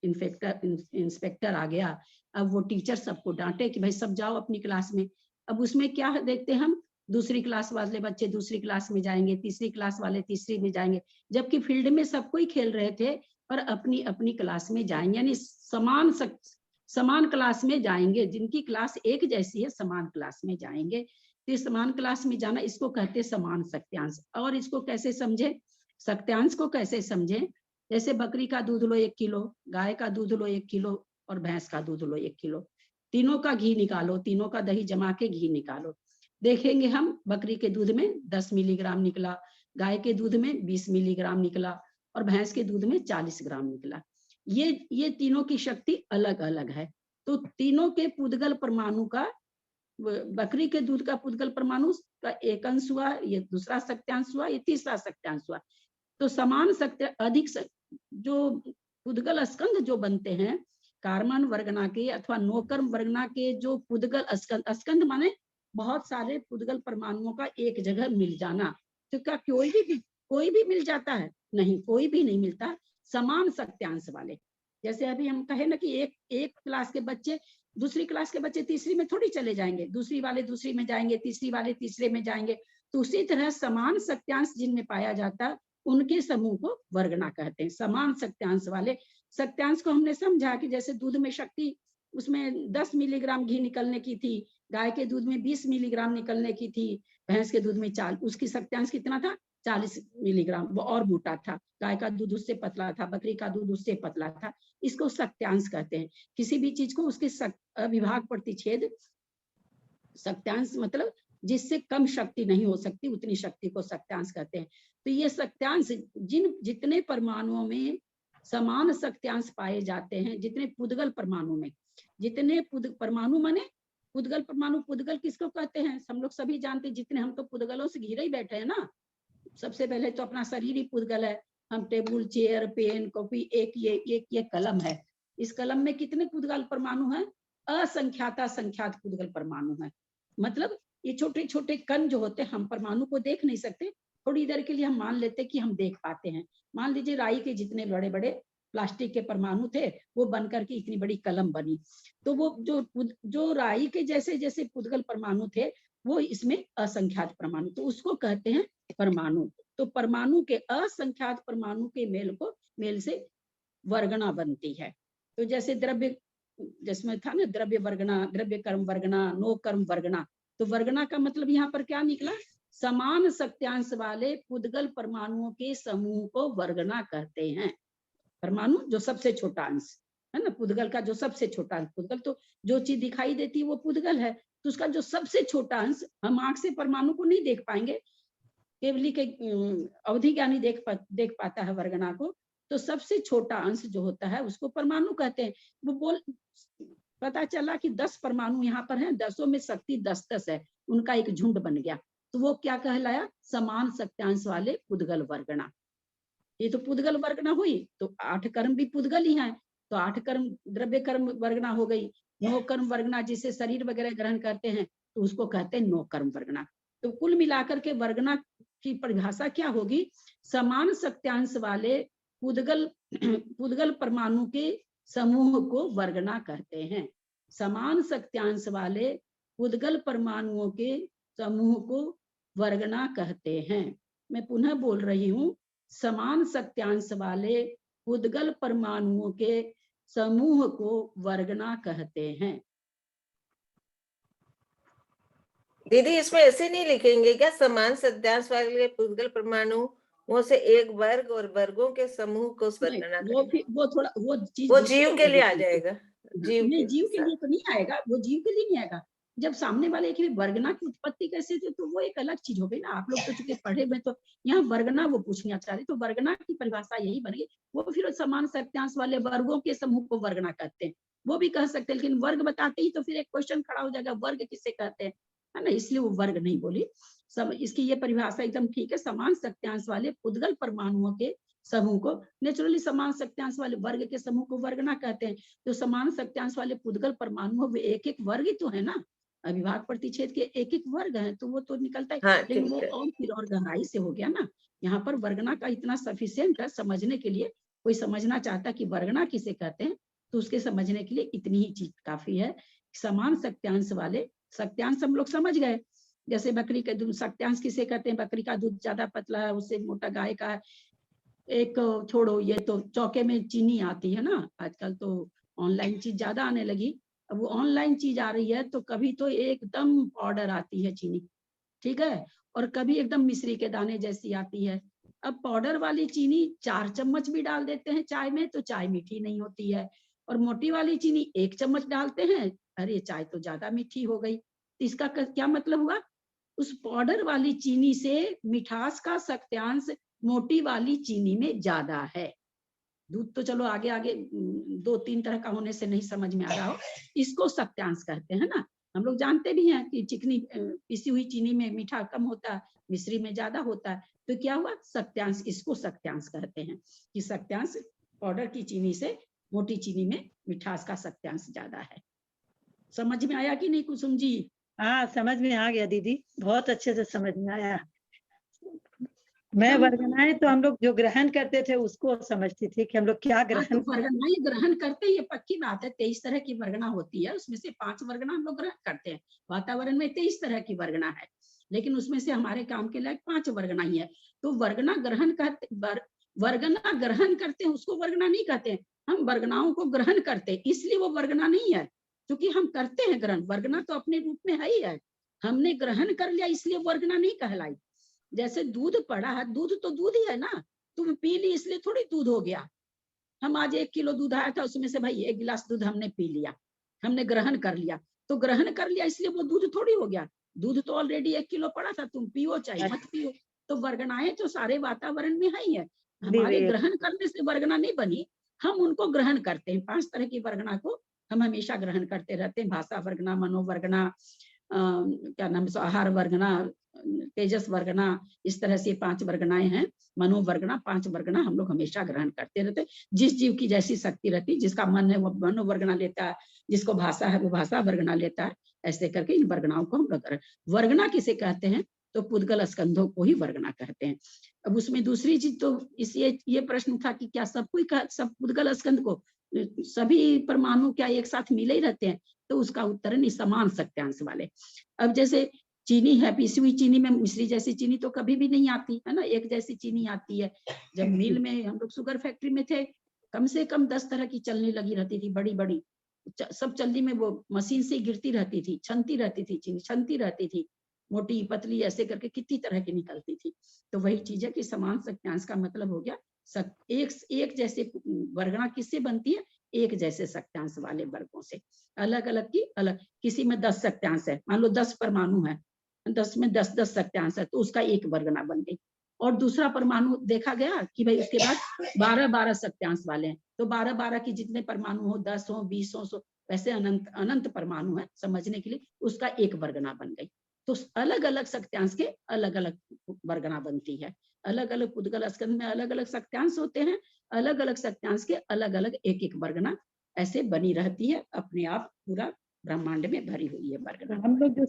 इंस्पेक्टर आ गया। अब वो टीचर सबको डांटे कि भाई सब जाओ अपनी क्लास में। अब उसमें क्या देखते हैं हम, दूसरी क्लास वाले बच्चे दूसरी क्लास में जाएंगे, तीसरी क्लास वाले तीसरी में जाएंगे, जबकि फील्ड में सब कोई खेल रहे थे पर अपनी अपनी क्लास में जाएंगे, यानी समान क्लास में जाएंगे। जिनकी क्लास एक जैसी है समान क्लास में जाएंगे। तो समान क्लास में जाना, इसको कहते समान शक्त्यांश। और इसको कैसे समझे, शक्त्यांश को कैसे समझे? जैसे बकरी का दूध लो 1 किलो, गाय का दूध लो 1 किलो और भैंस का दूध लो 1 किलो। तीनों का घी निकालो, तीनों का दही जमा के घी निकालो। देखेंगे हम बकरी के दूध में 10 मिलीग्राम निकला, गाय के दूध में 20 मिलीग्राम निकला और भैंस के दूध में 40 ग्राम निकला। ये तीनों की शक्ति अलग अलग है। तो तीनों के पुद्गल परमाणु का बकरी के दूध का पुद्गल परमाणु का एक अंश हुआ, ये दूसरा सत्यांश हुआ, ये तीसरा सत्यांश हुआ। तो समान जो पुद्गल स्कंध जो बनते हैं कार्बन वर्गना के अथवा नोकर्म वर्गना के, जो पुद्गल स्कंध माने बहुत सारे पुद्गल परमाणुओं का एक जगह मिल जाना। तो क्या कोई भी मिल जाता है? नहीं, कोई भी नहीं मिलता। समान सत्यांश वाले, जैसे अभी हम कहे ना कि एक क्लास के बच्चे दूसरी क्लास के बच्चे तीसरी में थोड़ी चले जाएंगे, दूसरी वाले दूसरी में जाएंगे, तीसरी वाले तीसरे में जाएंगे। तो उसी तरह समान सत्यांश जिनमें पाया जाता है उनके समूह को वर्गना कहते हैं। समान सत्यांश वाले, सत्यांश को हमने समझा कि जैसे दूध में शक्ति, उसमें 10 मिलीग्राम घी निकलने की थी, गाय के दूध में 20 मिलीग्राम निकलने की थी, भैंस के दूध में 4, उसकी सत्यांश कितना था? 40 मिलीग्राम। वो और मोटा था, गाय का दूध उससे पतला था, बकरी का दूध उससे पतला था। इसको सत्यांश कहते हैं। किसी भी चीज को उसके अविभाग प्रतिच्छेद, सत्यांश मतलब जिससे कम शक्ति नहीं हो सकती उतनी शक्ति को सत्यांश कहते हैं। तो ये सत्यांश जितने परमाणुओं में समान सत्यांश पाए जाते हैं, जितने पुद्गल परमाणु में, जितने परमाणु माने पुद्गल परमाणु, पुद्गल किसको कहते हैं? हम लोग सभी जानते हैं, जितने हम तो पुद्गलों से घिरे ही बैठे हैं ना। सबसे पहले तो अपना शरीर ही पुद्गल है। हम टेबल, चेयर, पेन, कॉपी, एक ये कलम है। इस कलम में कितने पुद्गल परमाणु हैं? असंख्यात पुद्गल परमाणु हैं। मतलब ये छोटे छोटे कण जो होते हैं, हम परमाणु को देख नहीं सकते, थोड़ी देर के लिए हम मान लेते कि हम देख पाते हैं। मान लीजिए राई के जितने बड़े बड़े प्लास्टिक के परमाणु थे वो बनकर के इतनी बड़ी कलम बनी। तो वो जो राई के जैसे जैसे पुद्गल परमाणु थे वो इसमें असंख्यात परमाणु, तो उसको कहते हैं परमाणु। तो परमाणु के असंख्यात परमाणु के मेल से वर्गना बनती है। तो जैसे द्रव्य, जिसमें था ना द्रव्य वर्गना, द्रव्य कर्म वर्गना, नो कर्म वर्गना। तो वर्गना का मतलब यहाँ पर क्या निकला? समान सत्यांश वाले पुद्गल परमाणुओं के समूह को वर्गना कहते हैं। परमाणु जो सबसे छोटा अंश है ना, पुद्गल का जो सबसे छोटा अंश, पुद्गल तो जो चीज दिखाई देती है वो पुद्गल है, तो उसका जो सबसे छोटा अंश, हम आंख से परमाणु को नहीं देख पाएंगे, केवली के अवधि ज्ञानी देख पाता है वर्गना को। तो सबसे छोटा अंश जो होता है उसको परमाणु कहते हैं। वो पता चला कि 10 परमाणु यहाँ पर हैं, 10 में शक्ति 10 है, उनका एक झुंड बन गया, तो वो क्या कहलाया? समान सत्यांश वाले पुद्गल वर्गना। ये तो पुद्गल वर्गना हुई। तो 8 कर्म भी पुद्गल ही हैं, तो 8 कर्म द्रव्य कर्म वर्गना हो गई। 9 कर्म वर्गना जिसे शरीर वगैरह ग्रहण करते हैं तो उसको कहते हैं 9 कर्म वर्गना। तो कुल मिलाकर के वर्गना की परिभाषा क्या होगी? समान सत्यांश वाले पुद्गल परमाणु के समूह को वर्गना कहते हैं। समान सत्यांश वाले पुद्गल परमाणुओं के समूह को वर्गना कहते हैं। मैं पुनः बोल रही हूँ, समान सत्यांश वाले पुद्गल परमाणुओं के समूह को वर्गना कहते हैं। दीदी इसमें ऐसे नहीं लिखेंगे क्या? समान सत्यांश वाले पुद्गल परमाणु वो से एक वर्ग और वर्गों के समूह को वर्गना करेंगे। वो थोड़ा वो चीज वो जीव के लिए आ जाएगा। जीव के लिए तो नहीं आएगा, वो जीव के लिए नहीं आएगा। जब सामने वाले की वर्गना की उत्पत्ति कैसे थी तो वो एक अलग चीज हो गई ना। आप लोग तो चूंकि पढ़े हुए, तो यहाँ वर्गना वो पूछना चाह रहे, तो वर्गना की परिभाषा यही बनेगी। वो फिर समान सत्यांश वाले वर्गों के समूह को वर्गना कहते हैं, वो भी कह सकते हैं, लेकिन वर्ग बताते ही तो फिर एक क्वेश्चन खड़ा हो जाएगा, वर्ग किसे कहते हैं, है ना, इसलिए वो वर्ग नहीं बोली। सब इसकी ये परिभाषा एकदम ठीक है। समान सत्यांश वाले पुद्गल परमाणुओं के समूह को, नेचुरली समान सत्यांश वाले वर्ग के समूह को वर्गना कहते हैं। तो समान सत्यांश वाले पुद्गल परमाणु वे एक एक वर्ग ही तो है ना, अविभाग प्रतिच्छेद के एक एक वर्ग है, तो वो तो निकलता है। हाँ, लेकिन वो और फिर और गहराई से हो गया ना। यहाँ पर वर्गना का इतना सफिशिएंट है समझने के लिए। कोई समझना चाहता कि वर्गना किसे कहते हैं तो उसके समझने के लिए इतनी ही चीज काफी है। समान सत्यांश वाले, सत्यांश हम लोग समझ गए। जैसे बकरी का दूध सत्यांश किसे कहते हैं? बकरी का दूध ज्यादा पतला है, उससे मोटा गाय का है। एक छोड़ो, ये तो चौके में चीनी आती है ना, आजकल तो ऑनलाइन चीज ज्यादा आने लगी। अब वो ऑनलाइन चीज आ रही है तो कभी तो एकदम पाउडर आती है चीनी, ठीक है, और कभी एकदम मिश्री के दाने जैसी आती है। अब पाउडर वाली चीनी 4 चम्मच भी डाल देते हैं चाय में तो चाय मीठी नहीं होती है, और मोटी वाली चीनी 1 चम्मच डालते हैं, अरे चाय तो ज्यादा मीठी हो गई। तो इसका क्या मतलब हुआ? उस पाउडर वाली चीनी से मिठास का सत्यांश मोटी वाली चीनी में ज्यादा है। दूध तो चलो आगे 2-3 तरह का होने से नहीं समझ में आ रहा हो, इसको सत्यांश कहते हैं ना। हम लोग जानते भी हैं कि चिकनी पिसी हुई चीनी में मीठा कम होता है, मिश्री में ज्यादा होता है। तो क्या हुआ, सत्यांश, इसको सत्यांश कहते हैं कि सत्यांश पाउडर की चीनी से मोटी चीनी में मिठास का सत्यांश ज्यादा है। समझ में आया कि नहीं कुसुम जी? हाँ, समझ में आ गया दीदी, बहुत अच्छे से समझ में आया। मैं वर्गनाएं तो हम लोग जो ग्रहण करते थे उसको समझती थी कि हम लोग क्या हाँ, ग्रहण तो वर्गना ये ग्रहण करते, ये पक्की बात है। 23 तरह की वर्गना होती है, उसमें से 5 वर्गना हम लोग ग्रहण करते हैं। वातावरण में 23 तरह की वर्गना है, लेकिन उसमें से हमारे काम के लायक 5 वर्गना ही है। तो वर्गना ग्रहण करते, वर्गना ग्रहण करते हैं, उसको वर्गना नहीं कहते हैं। हम वर्गनाओं को ग्रहण करते हैं, इसलिए वो वर्गना नहीं है, क्योंकि हम करते हैं ग्रहण। वर्गना तो अपने रूप में है ही है, हमने ग्रहण कर लिया इसलिए वर्गना नहीं कहलाई। जैसे दूध पड़ा है, दूध तो दूध ही है ना, तुम पी ली इसलिए थोड़ी दूध हो गया। हम आज 1 किलो दूध आया था, उसमें से भाई 1 गिलास दूध हमने पी लिया, हमने ग्रहण कर लिया। तो ग्रहण कर लिया इसलिए वो दूध थोड़ी हो गया, दूध तो ऑलरेडी 1 किलो पड़ा था, तुम पियो चाहे मत पियो। तो वर्गनाएं तो सारे वातावरण में है ही है, हमारे ग्रहण करने से वर्गना नहीं बनी, हम उनको ग्रहण करते हैं। 5 तरह की वर्गना को हम हमेशा ग्रहण करते रहते हैं। भाषा वर्गना, मनोवर्गना, क्या नाम है, आहार वर्गना, तेजस वर्गना, इस तरह से 5 वर्गनाएं हैं। मनोवर्गना, 5 वर्गना हम लोग हमेशा ग्रहण करते रहते हैं। जिस जीव की जैसी शक्ति रहती, जिसका मन है वो मनोवर्गना लेता है, जिसको भाषा है वो भाषा वर्गना लेता है। ऐसे करके इन वर्गनाओं को हम लोग वर्गना किसे कहते हैं, तो पुद्गल स्कंधों को ही वर्गना कहते हैं। अब उसमें दूसरी चीज तो इस ये प्रश्न था कि क्या सब कोई सब पुद्गल स्कंध को सभी परमाणु क्या एक साथ मिले ही रहते हैं, तो उसका उत्तर है नहीं, समान सत्यांश वाले। अब जैसे चीनी है, पीसी हुई चीनी में मिश्री जैसी चीनी तो कभी भी नहीं आती है ना, एक जैसी चीनी आती है। जब मिल में हम लोग शुगर फैक्ट्री में थे, कम से कम 10 तरह की चलने लगी रहती थी, बड़ी बड़ी सब चलनी में वो मशीन से गिरती रहती थी, छनती रहती थी, चीनी छनती रहती थी, मोटी पतली ऐसे करके कितनी तरह की निकलती थी। तो वही चीज है कि समान सत्यांश का मतलब हो गया एक जैसे वर्गना किससे बनती है, एक जैसे सत्यांश वाले वर्गों से। अलग अलग की अलग, किसी में 10 सत्यांश है, मान लो 10 परमाणु है, 10 में 10 सत्यांश है, तो उसका एक वर्गना बन गई। और दूसरा परमाणु देखा गया कि भाई उसके बाद 12 सत्यांश वाले हैं, तो 12 की जितने परमाणु हो, 10 हो, 20 हो, वैसे अनंत अनंत परमाणु है, समझने के लिए उसका एक वर्गना बन गई। तो अलग अलग सत्यांश के अलग अलग वर्गना बनती है। अलग अलग पुद्गल स्कंध में अलग अलग सत्यांश होते हैं, अलग अलग सत्यांश के अलग अलग एक एक वर्गना ऐसे बनी रहती है, अपने आप पूरा ब्रह्मांड में भरी हुई है वर्गना। हम लोग जो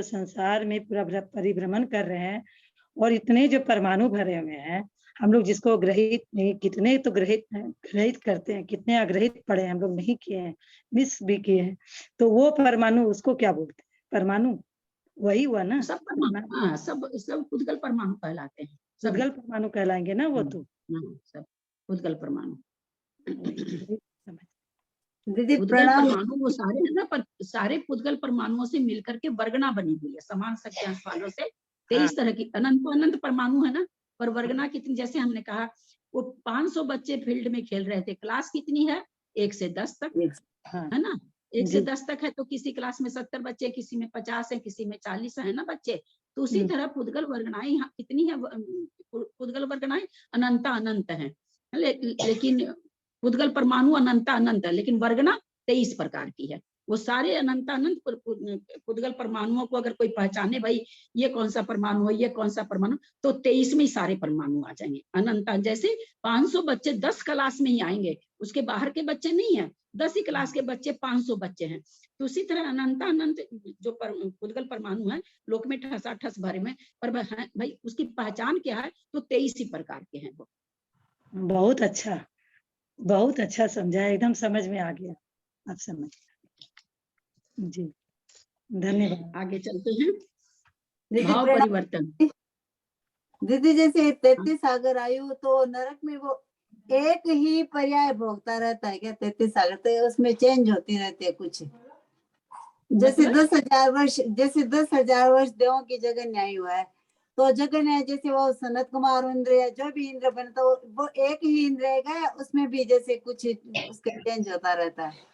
संसार में पूरा परिभ्रमण कर रहे हैं और इतने जो परमाणु भरे हुए हैं, हम लोग जिसको ग्रहित नहीं, कितने तो ग्रहित करते हैं, कितने अग्रहित पड़े हम लोग नहीं किए हैं, मिस भी किए हैं। तो वो परमाणु उसको क्या बोलते हैं, परमाणु वही हुआ ना, सब परमाणु, हाँ, सब पुद्गल परमाणु कहलाते हैं, पुद्गल परमाणु कहलाएंगे ना वो तो। सब पुद्गल परमाणु। दीदी पुद्गल परमाणु वो सारे है ना, पर सारे पुद्गल परमाणुओं से मिलकर के वर्गना बनी हुई है, समान सत्यांश वालों से 23 तरह की अनंत परमाणु है ना। पर वर्गना कितनी, जैसे हमने कहा वो 500 बच्चे फील्ड में खेल रहे थे, क्लास कितनी है 1 से 10 तक, है ना, 1 से 10 तक है, तो किसी क्लास में 70 बच्चे, किसी में 50 है, किसी में 40 है ना बच्चे। तो उसी तरह पुद्गल वर्गनाएं कितनी है, पुद्गल वर्गनाएं अनंत है, लेकिन पुद्गल परमाणु अनंत है, लेकिन वर्गना 23 प्रकार की है। वो सारे अनंत पुद्गल परमाणुओं को अगर कोई पहचाने, भाई ये कौन सा परमाणु है, ये कौन सा परमाणु, तो 23 में ही सारे परमाणु आ जाएंगे अनंत। जैसे 500 बच्चे 10 क्लास में ही आएंगे, उसके बाहर के बच्चे नहीं है, 10 ही क्लास के बच्चे 500 बच्चे हैं। तो उसी तरह अनंत जो पुद्गल परमाणु है लोक में ठस भरे में, पर भाई उसकी पहचान क्या है, तो 23 ही प्रकार के हैं वो। बहुत अच्छा समझा, एकदम समझ में आ गया, आप समझ जी, धन्यवाद। आगे चलते हैं। भाव परिवर्तन। दीदी जैसे 33 सागर आयु, तो नरक में वो एक ही पर्याय भोगता रहता है क्या 33 सागर, तो उसमें चेंज होती रहती है कुछ, जैसे 10,000 वर्ष, जैसे 10,000 वर्ष देवों की जगह न्याय हुआ है, तो जगह न्याय जैसे वो सनत कुमार इंद्र या जो भी इंद्र बनता है वो एक ही इंद्र रहेगा, उसमें भी जैसे कुछ उसका चेंज होता रहता है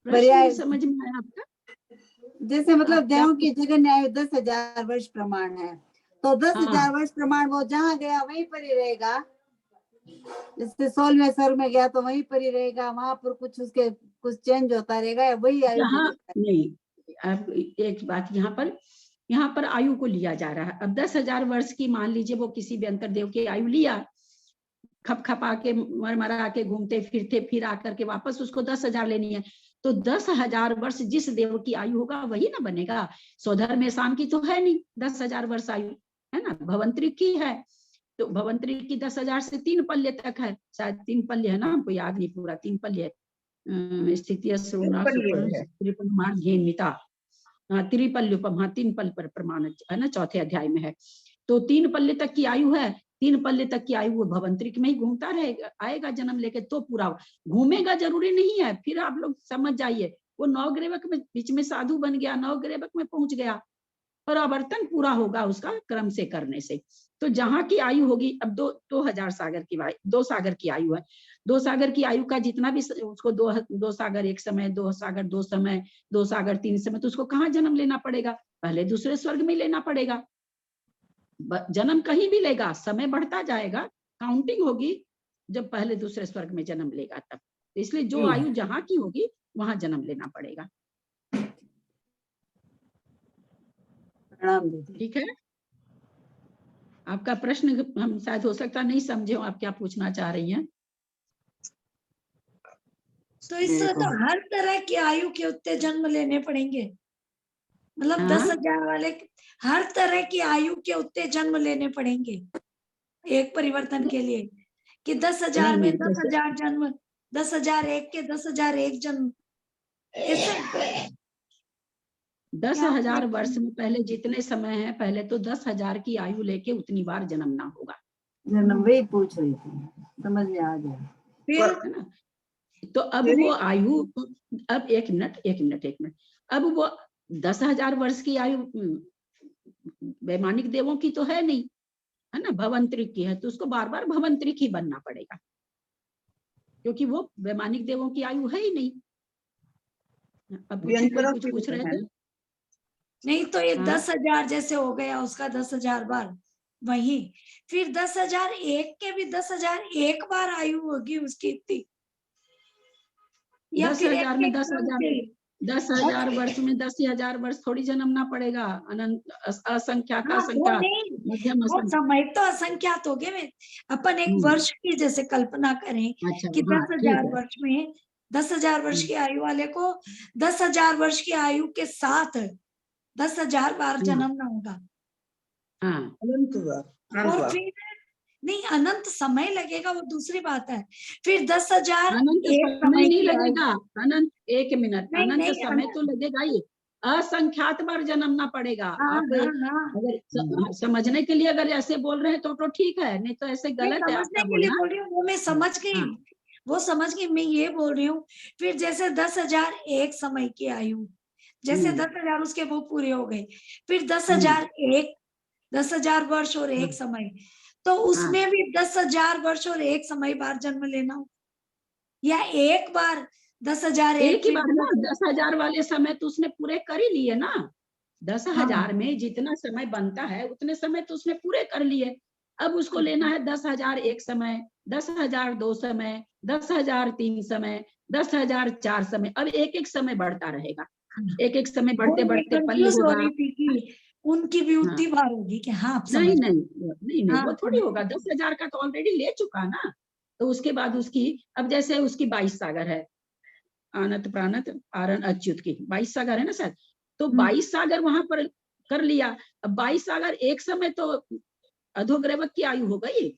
पर्याय, समझ में आया आपका? जैसे मतलब देवों की जगह न्याय 10,000 वर्ष प्रमाण है, तो 10,000 वर्ष प्रमाण वो जहाँ गया वहीं पर ही रहेगा, जैसे 16वें स्वर्ग में गया तो वहीं पर ही रहेगा, वहां पर कुछ उसके कुछ चेंज होता रहेगा या वही आयु यहाँ भुगतता है? नहीं, अब एक बात यहाँ पर आयु को लिया जा रहा है। अब 10,000 वर्ष की मान लीजिए वो किसी भी अंतर्देव की आयु लिया, खप खपा के मरमरा के घूमते फिरते फिर आकर के वापस उसको 10,000 लेनी है, तो 10,000 वर्ष जिस देव की आयु होगा वही ना बनेगा। सौधर में शाम की तो है नहीं 10,000 वर्ष आयु, है ना, भवंतरी की है। तो भवंतरी की 10,000 से 3 पल्ले तक है, शायद 3 पल्ले है ना, हमको याद नहीं पूरा, 3 पल्ले है। स्थिति त्रिपल्युपम, हाँ 3 पल पर प्रमाण है ना, चौथे अध्याय में है। तो 3 पल्ले तक की आयु है, 3 पल्ले तक की आयु वो भवंतरिक में ही घूमता रहेगा, आएगा जन्म लेके तो पूरा घूमेगा, जरूरी नहीं है। फिर आप लोग समझ जाइए, वो नवग्रेवक में बीच में साधु बन गया, नवग्रेवक में पहुंच गया, परावर्तन पूरा होगा उसका क्रम से करने से। तो जहां की आयु होगी, अब 2,000 सागर की 2 सागर की आयु है, 2 सागर की आयु का जितना भी उसको 2 सागर एक समय, 2 सागर 2 समय, 2 सागर 3 समय, तो उसको कहाँ जन्म लेना पड़ेगा? पहले दूसरे स्वर्ग में लेना पड़ेगा। जन्म कहीं भी लेगा, समय बढ़ता जाएगा, काउंटिंग होगी जब पहले दूसरे स्वर्ग में जन्म लेगा तब। इसलिए जो आयु जहां की होगी वहां जन्म लेना पड़ेगा। प्रणाम दीदी। ठीक है, आपका प्रश्न हम शायद हो सकता नहीं समझे हो, आप क्या पूछना चाह रही हैं? तो इस तरह तो हर तरह की आयु के उत्ते जन्म लेने पड़ेंगे, मतलब 10,000 वाले हर तरह की आयु के उत्ते जन्म लेने पड़ेंगे एक परिवर्तन के लिए, कि 10,000 में 10,000 जन्म, 10,001 के 10,001 जन्म, ऐसे 10,000 वर्ष में पहले जितने समय है, पहले तो 10,000 की आयु लेके उतनी बार जन्मना होगा। जन्म वही पूछ रही थी, समझ में आ गया। फिर है ना? तो अब वो आयु, अब एक मिनट, अब वो 10,000 वर्ष की आयु वैमानिक देवों की तो है नहीं, है ना, भवंतरिक की है, तो उसको बार बार भवंतरिक ही बनना पड़ेगा, क्योंकि वो वैमानिक देवों की आयु है ही नहीं। अब कुछ पूछ रहे थे? नहीं तो ये 10,000 जैसे हो गया उसका 10,000 बार, वही फिर 10,001 के भी 10,001 बार आयु होगी उसकी इतनी, या फिर 10,000 में 10,000 वर्ष में 10,000 वर्ष थोड़ी जन्मना पड़ेगा, अनंत असंख्यात असंख्यात मध्यम वो समय तो असंख्यात हो गए। अपन एक वर्ष की जैसे कल्पना करें कि 10,000 वर्ष में 10,000 वर्ष की आयु वाले को 10,000 वर्ष की आयु के साथ 10,000 बार जन्मना होगा। और फिर नहीं, अनंत समय लगेगा वो दूसरी बात है। फिर 10,000 अनंत समय नहीं लगेगा, अनंत, एक मिनट, अनंत समय तो लगेगा ही, असंख्यात बार जन्मना पड़ेगा। आप अगर समझने के लिए अगर ऐसे बोल रहे हैं तो ठीक है, नहीं तो ऐसे गलत है आपका बोलना। बोल रही हूँ, वो मैं समझ गई, वो समझ गई, मैं ये बोल रही हूँ फिर जैसे 10,001 समय की आयु, जैसे 10,000 उसके वो पूरे हो गए, फिर 10,001 10,000 वर्ष और 1 समय, तो उसमें भी 10,000 वर्ष और 1 समय बार जन्म लेना हो, या एक बार 10,001 एक ही बार ना, 10,000 वाले समय तो उसने पूरे कर ही लिए ना। 10,000 में जितना समय बनता है उतने समय तो उसने पूरे कर लिए। अब उसको लेना है 10,001 समय, 10,002 समय, 10,003 समय, 10,004 समय, अब एक एक समय बढ़ता रहेगा, एक एक समय बढ़ते बढ़ते पल्ले होगा। उनकी भी उतनी बार होगी कि हाँ नहीं, वो थोड़ी होगा, 10,000 का तो ऑलरेडी ले चुका ना। तो उसके बाद उसकी, अब जैसे उसकी 22 सागर है, आनत प्राणत आरण अच्युत की 22 सागर है ना सर, तो 22 सागर वहां पर कर लिया। अब 22 सागर एक समय तो अधोग्रैवक की आयु हो गई,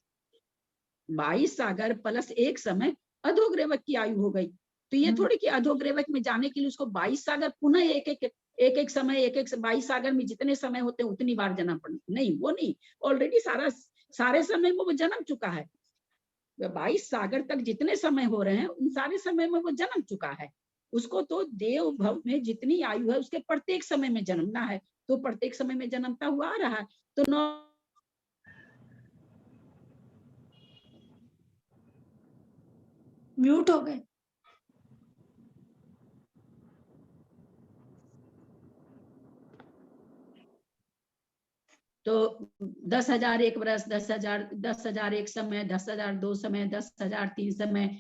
22 सागर प्लस एक समय अधोग्रैवक की आयु हो गई। तो ये थोड़ी कि अधोग्रैवक में जाने के लिए उसको 22 सागर पुनः एक समय 22 सागर में जितने समय होते हैं उतनी बार जन्म पड़ना, नहीं वो नहीं, ऑलरेडी सारे समय में वो जन्म चुका है। 22 सागर तक जितने समय हो रहे हैं उन सारे समय में वो जन्म चुका है। उसको तो देव भव में जितनी आयु है उसके प्रत्येक समय में जन्मना है, तो प्रत्येक समय में जन्मता हुआ आ रहा है। तो म्यूट हो गए। तो 10,000 एक बरस, 10,000 एक समय, 10,000 2 समय, 10,000 3 समय।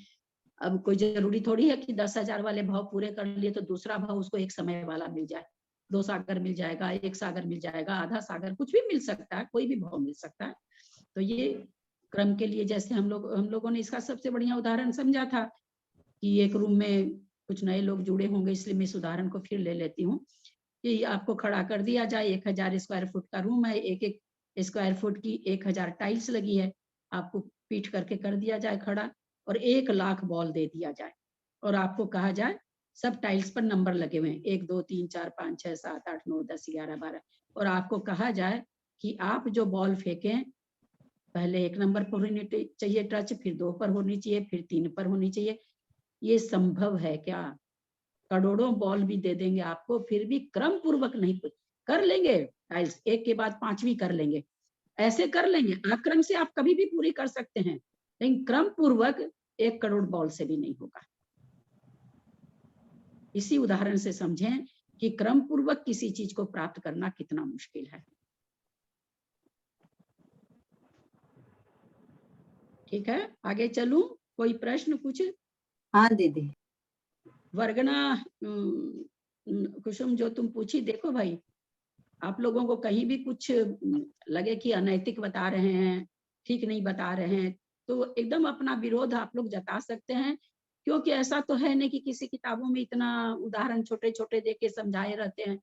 अब कोई जरूरी थोड़ी है कि 10,000 वाले भाव पूरे कर लिए तो दूसरा भाव उसको एक समय वाला मिल जाए। 2 सागर मिल जाएगा, 1 सागर मिल जाएगा, आधा सागर, कुछ भी मिल सकता है, कोई भी भाव मिल सकता है। तो ये क्रम के लिए जैसे हम लोगों ने इसका सबसे बढ़िया उदाहरण समझा था कि एक रूम में कुछ नए लोग जुड़े होंगे, इसलिए मैं इस उदाहरण को फिर ले लेती हूँ कि आपको खड़ा कर दिया जाए, 1000 स्क्वायर फुट का रूम है, एक स्क्वायर फुट की 1000 टाइल्स लगी है, आपको पीट करके कर दिया जाए खड़ा और 1 लाख बॉल दे दिया जाए और आपको कहा जाए सब टाइल्स पर नंबर लगे हुए हैं 1 2 3 4 5 6 7 8 9 10 11 12 और आपको कहा जाए कि आप जो बॉल फेंकें पहले 1 नंबर पर होनी चाहिए टच, फिर 2 पर होनी चाहिए, फिर 3 पर होनी चाहिए। ये संभव है क्या? करोड़ों बॉल भी दे देंगे आपको, फिर भी क्रम पूर्वक नहीं कर लेंगे टाइल्स, 1 के बाद 5वीं कर लेंगे, ऐसे कर लेंगे। अक्रम से आप कभी भी पूरी कर सकते हैं, लेकिन क्रम पूर्वक 1 करोड़ बॉल से भी नहीं होगा। इसी उदाहरण से समझें कि क्रम पूर्वक किसी चीज को प्राप्त करना कितना मुश्किल है। ठीक है, आगे चलूं? कोई प्रश्न कुछ? हाँ दीदी। वर्गना कुसुम जो तुम पूछी, देखो भाई आप लोगों को कहीं भी कुछ लगे कि अनैतिक बता रहे हैं, ठीक नहीं बता रहे हैं, तो एकदम अपना विरोध आप लोग जता सकते हैं, क्योंकि ऐसा तो है नहीं कि किसी किताबों में इतना उदाहरण छोटे छोटे दे के समझाए रहते हैं,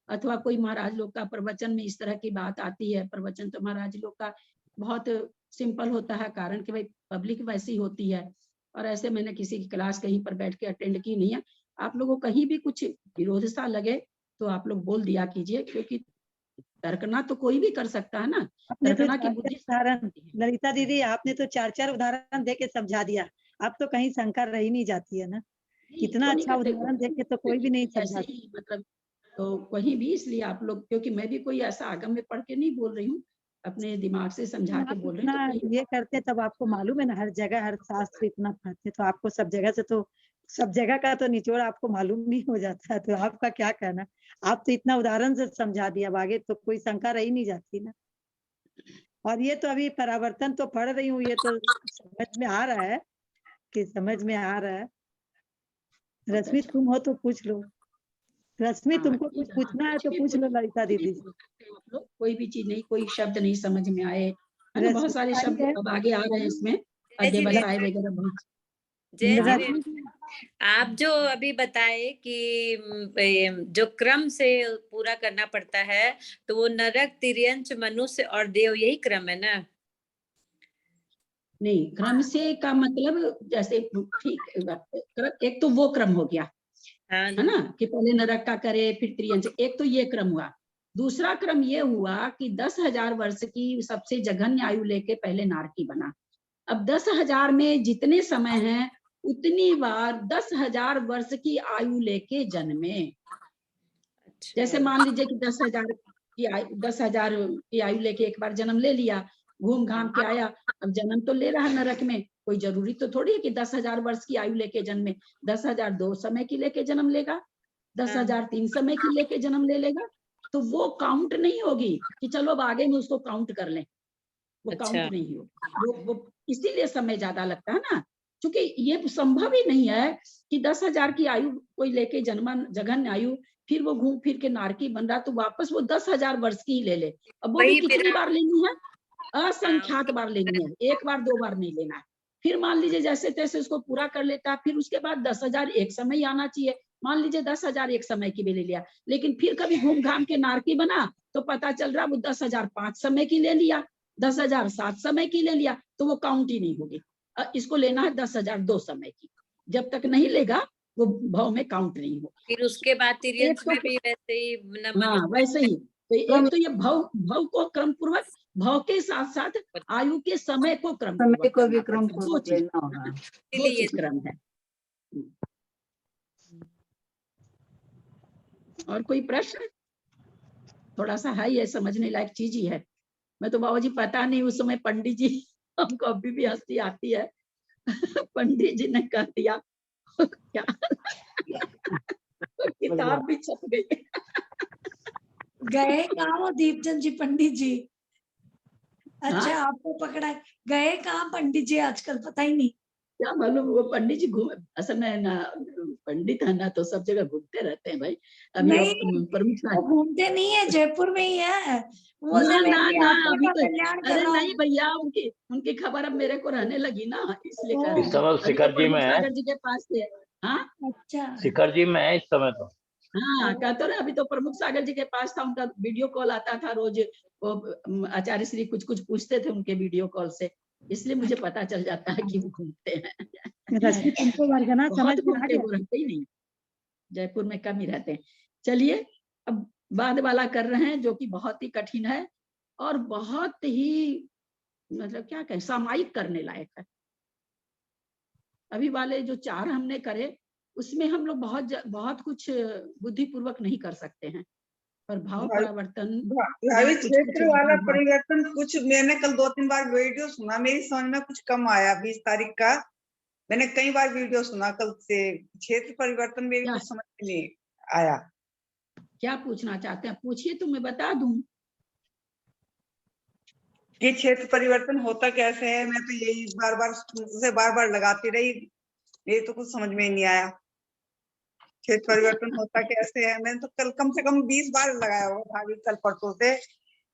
अथवा कोई महाराज लोग का प्रवचन में इस तरह की बात आती है। प्रवचन तो महाराज लोग का बहुत सिंपल होता है, कारण कि भाई पब्लिक वैसी होती है, और ऐसे मैंने किसी की क्लास कहीं पर बैठ के अटेंड की नहीं है। आप लोगों को कहीं भी कुछ विरोध सा लगे तो आप लोग बोल दिया कीजिए, क्योंकि तर्कना तो कोई भी कर सकता है ना। आपने तो तर्कना की बुद्धि उदाहरण, ललिता दीदी आपने तो 4 उदाहरण दे के समझा दिया, अब तो कहीं शंका रही नहीं जाती है ना। इतना अच्छा उदाहरण देके तो कोई भी नहीं समझा। मतलब तो कहीं भी, इसलिए आप लोग, क्योंकि मैं भी कोई ऐसा आगम में पढ़ के नहीं बोल रही हूँ, अपने दिमाग से समझा के बोल रही हूँ। तो ये करते तब आपको मालूम है ना, हर जगह हर शास्त्र इतना पढ़ते तो आपको सब जगह से तो सब जगह का तो निचोड़ आपको मालूम नहीं हो जाता है, तो आपका क्या कहना? आप तो इतना उदाहरण से समझा दिया, अब आगे तो कोई शंका रही नहीं जाती ना। और ये तो अभी परावर्तन तो पढ़ रही हूँ, ये तो समझ में आ रहा है कि समझ में आ रहा है। रश्मि तुम हो तो पूछ लो, रश्मि तुमको कुछ पूछना है तो पूछ लो ललिता दीदी से। कोई भी चीज नहीं, कोई शब्द नहीं समझ में आए, है ना, बहुत सारे शब्द अब आगे आ रहे हैं इसमें, अध्यवसाय वगैरह बहुत। जय श्री, आप जो अभी बताए कि जो क्रम से पूरा करना पड़ता है, तो वो नरक, तिर्यंच, मनुष्य और देव, यही क्रम है ना? नहीं, क्रम से का मतलब जैसे ठीक, एक तो वो क्रम हो गया, है ना, कि पहले नरक का करे फिर त्रियंच, एक तो ये क्रम हुआ। दूसरा क्रम ये हुआ कि 10,000 वर्ष की सबसे जघन्य आयु लेके पहले नारकी बना। अब 10,000 में जितने समय हैं उतनी बार 10,000 वर्ष की आयु लेके जन्मे। जैसे मान लीजिए कि 10,000 की आयु लेके एक बार जन्म ले लिया, घूम घाम के आया, अब जन्म तो ले रहा है नरक में, कोई जरूरी तो थोड़ी है कि 10,000 वर्ष की आयु लेके जन्मे। 10,000 2 समय की लेके जन्म लेगा, 10,000 3 समय की लेके जन्म ले लेगा, तो वो काउंट नहीं होगी कि चलो अब आगे में उसको काउंट कर लें, वो काउंट नहीं होगी। वो इसीलिए समय ज्यादा लगता है ना, क्योंकि ये संभव ही नहीं है कि 10,000 की आयु कोई लेके जन्मा, जघन्य आयु, फिर वो घूम फिर के नारकी बन रहा, तो वापस वो 10,000 वर्ष की ही ले ले। अब वो भी कितनी बार लेनी है? असंख्यात बार लेनी है, 1 बार 2 बार नहीं लेना है। फिर मान लीजिए जैसे तैसे उसको पूरा कर लेता है, फिर उसके बाद 10,000 एक समय ही आना चाहिए। मान लीजिए 10,000 एक समय की भी ले लिया, लेकिन फिर कभी घूम घाम के नारकी बना तो पता चल रहा वो 10,000 5 समय की ले लिया, 10,000 7 समय की ले लिया, तो वो काउंट ही नहीं होगी। इसको लेना है 10,000 2 समय की, जब तक नहीं लेगा वो भाव में काउंट नहीं होगा। फिर उसके बाद तिर्यंच में भी वैसे ही वैसे ही। तो एक तो ये भाव को क्रम पूर्वक, भाव के साथ साथ आयु के समय को क्रम समय को भी क्रम पूर्वक, पूर्वक लेना होगा, दो चीज क्रम है। और कोई प्रश्न? थोड़ा सा है, ये समझने लायक चीज ही है। मैं तो बाबा जी पता नहीं, उस समय पंडित जी, हमको अभी भी हंसी आती है, पंडित जी ने कह दिया क्या किताब भी छप गई। गए कहाँ वो दीपचंद जी पंडित जी? अच्छा हाँ? आपको पकड़ा है। गए कहाँ पंडित जी आजकल, पता ही नहीं। क्या मालूम, वो पंडित जी घूम, असल में ना पंडित है ना, तो सब जगह घूमते रहते हैं भाई। अभी नहीं, प्रमुख वो घूमते नहीं है, जयपुर में ही है। वो बोलते ना हैं, मैं ना भी ना, आत्मा अभी का तो, कल्याण कर अरे रहा नहीं हूँ। भैया, उनकी उनकी खबर अब मेरे को रहने लगी ना, इसलिए कह रहे इस हैं। समय अभी वो शिखर जी प्रमुख में है, सागर जी के पास थे। हाँ अच्छा शिखर जी में है इस समय तो। हाँ, कहते रहे अभी तो प्रमुख सागर जी के पास था, उनका वीडियो कॉल आता था रोज। वो आचार्य श्री कुछ कुछ पूछते थे उनके वीडियो कॉल से, इसलिए मुझे पता चल जाता है कि वो घूमते हैं। रश्मि तुमको वर्गना समझ बहुत में आ घूमते, गया? वो रहते ही नहीं, जयपुर में कम ही रहते हैं। चलिए अब बाद वाला कर रहे हैं, जो कि बहुत ही कठिन है और बहुत ही, मतलब क्या कहें, सामायिक करने लायक है। अभी वाले जो 4 हमने करे, उसमें हम लोग बहुत कुछ बुद्धिपूर्वक नहीं कर सकते हैं, पर भाव परिवर्तन भावी में कुछ क्षेत्र वाला बहुत। परिवर्तन कुछ, मैंने कल 2-3 बार वीडियो सुना, मेरी समझ में कुछ कम आया। 20 तारीख का मैंने कई बार वीडियो सुना कल से, क्षेत्र परिवर्तन में भी क्या कुछ समझ में नहीं आया। क्या पूछना चाहते हैं, पूछिए तो मैं बता दूं। कि क्षेत्र परिवर्तन होता कैसे है, मैं तो यही बार बार लगाती रही, मेरी तो कुछ समझ में ही नहीं आया। क्षेत्र परिवर्तन होता कैसे है, मैंने तो कल कम से कम 20 बार लगाया हुआ भाभी, कल परसों से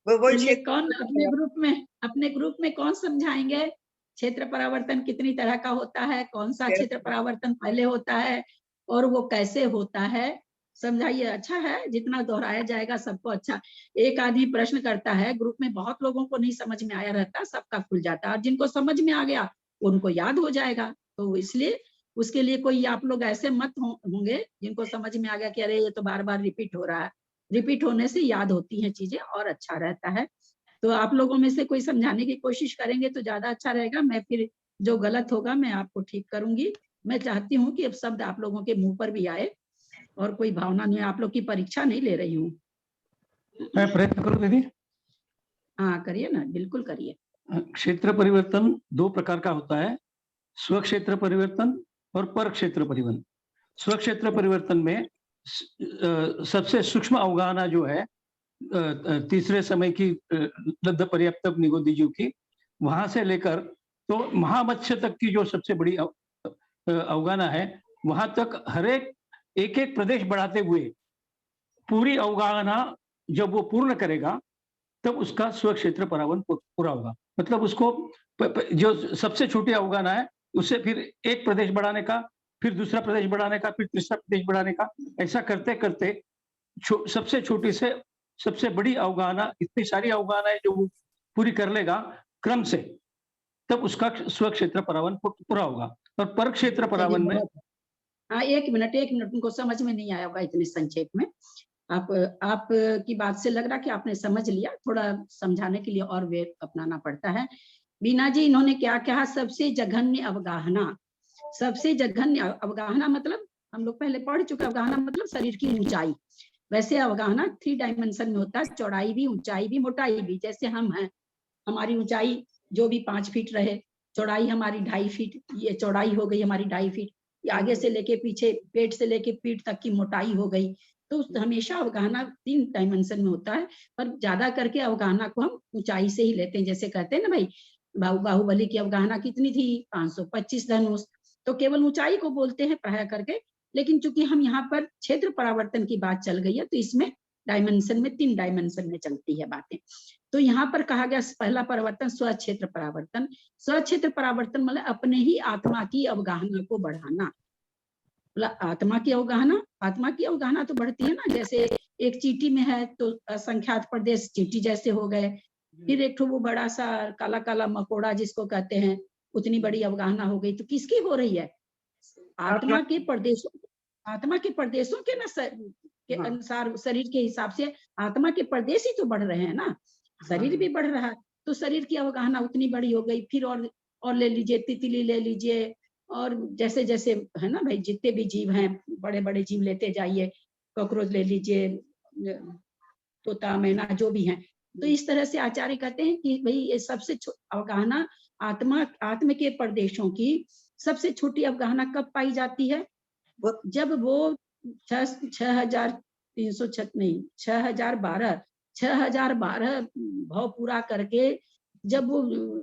वही चलिए, क्षेत्र कौन परिवर्तन। अपने ग्रुप में कौन समझाएंगे क्षेत्र परावर्तन कितनी तरह का होता है, कौन सा क्षेत्र परावर्तन पहले होता है और वो कैसे होता है, समझाइए। अच्छा है, जितना दोहराया जाएगा सबको अच्छा। एक आदमी प्रश्न करता है, ग्रुप में बहुत लोगों को नहीं समझ में आया रहता, सबका खुल जाता है, और जिनको समझ में आ गया उनको याद हो जाएगा। तो इसलिए उसके लिए कोई आप लोग ऐसे मत होंगे जिनको समझ में आ गया कि अरे ये तो बार बार रिपीट हो रहा है। रिपीट होने से याद होती हैं चीजें और अच्छा रहता है। तो आप लोगों में से कोई समझाने की कोशिश करेंगे तो ज्यादा अच्छा रहेगा। मैं फिर जो गलत होगा मैं आपको ठीक करूंगी। मैं चाहती हूँ कि अब शब्द आप लोगों के मुंह पर भी आए, और कोई भावना नहीं, आप लोग की परीक्षा नहीं ले रही हूँ। मैं प्रयत्न करूं दीदी। हाँ करिए ना, बिल्कुल करिए। क्षेत्र परिवर्तन 2 प्रकार का होता है, स्व क्षेत्र परिवर्तन और पर क्षेत्र परिवर्तन। स्व क्षेत्र परिवर्तन में सबसे सूक्ष्म अवगाहना जो है तीसरे समय की लब्ध पर्याप्त निगोदी जी की, वहां से लेकर तो महामत्स्य तक की जो सबसे बड़ी अवगाहना है, वहां तक हर एक एक प्रदेश बढ़ाते हुए पूरी अवगाहना जब वो पूर्ण करेगा तब उसका स्व क्षेत्र परावन पूरा होगा। मतलब उसको जो सबसे छोटी अवगाहना है उससे फिर एक प्रदेश बढ़ाने का, फिर दूसरा प्रदेश बढ़ाने का, फिर तीसरा प्रदेश बढ़ाने का, ऐसा करते करते सबसे छोटी से सबसे बड़ी अवगाहना, इतनी सारी अवगाहनाएं जो वो पूरी कर लेगा क्रम से, तब उसका स्व क्षेत्र परावन पूरा होगा। और पर क्षेत्र परावन में हाँ, एक मिनट उनको समझ में नहीं आया होगा इतने संक्षेप में। आप की बात से लग रहा कि आपने समझ लिया, थोड़ा समझाने के लिए और वे अपनाना पड़ता है। बीना जी, इन्होंने क्या कहा, सबसे जघन्य अवगाहना। सबसे जघन्य अवगाहना मतलब हम लोग पहले पढ़ चुके, अवगाहना मतलब शरीर की ऊंचाई। वैसे अवगाहना 3 डायमेंशन में होता है, चौड़ाई भी, ऊंचाई भी, मोटाई भी। जैसे हम हैं, हमारी ऊंचाई जो भी 5 फीट रहे, चौड़ाई हमारी 2.5 फीट, ये चौड़ाई हो गई हमारी 2.5 फीट। आगे से लेके पीछे, पेट से लेके पीठ तक की मोटाई हो गई। तो हमेशा अवगाहना 3 डायमेंशन में होता है, पर ज्यादा करके अवगाहना को हम ऊंचाई से ही लेते हैं। जैसे कहते हैं ना भाई, बाहुबली की अवगाहना कितनी थी, 525 धनुष। तो केवल ऊंचाई को बोलते हैं प्राय करके, लेकिन चूंकि हम यहाँ पर क्षेत्र परावर्तन की बात चल गई है, तो इसमें डायमेंशन में 3 डायमेंशन में चलती है बातें। तो यहाँ पर कहा गया पहला परिवर्तन स्व क्षेत्र परावर्तन। स्व क्षेत्र परावर्तन मतलब अपने ही आत्मा की अवगाहना को बढ़ाना। आत्मा की अवगाहना तो बढ़ती है ना। जैसे एक चींटी में है तो असंख्यात प्रदेश चींटी जैसे हो गए। फिर एक वो बड़ा सा काला काला मकोड़ा जिसको कहते हैं, उतनी बड़ी अवगाहना हो गई। तो किसकी हो रही है? आत्मा के प्रदेशों के ना के अनुसार, शरीर के हिसाब से आत्मा के प्रदेश ही तो बढ़ रहे हैं ना, शरीर भी बढ़ रहा है। तो शरीर की अवगाहना उतनी बड़ी हो गई। फिर और ले लीजिए, तितली ले लीजिए, और जैसे जैसे है ना भाई, जितने भी जीव हैं, बड़े बड़े जीव लेते जाइए, कॉकरोच ले लीजिए, तोता मैना जो भी हैं। तो इस तरह से आचार्य कहते हैं कि भाई ये सबसे अवगाहना आत्म के प्रदेशों की सबसे छोटी अवगाहना कब पाई जाती है? जब वो 6,000 नहीं 6012 भाव पूरा करके जब वो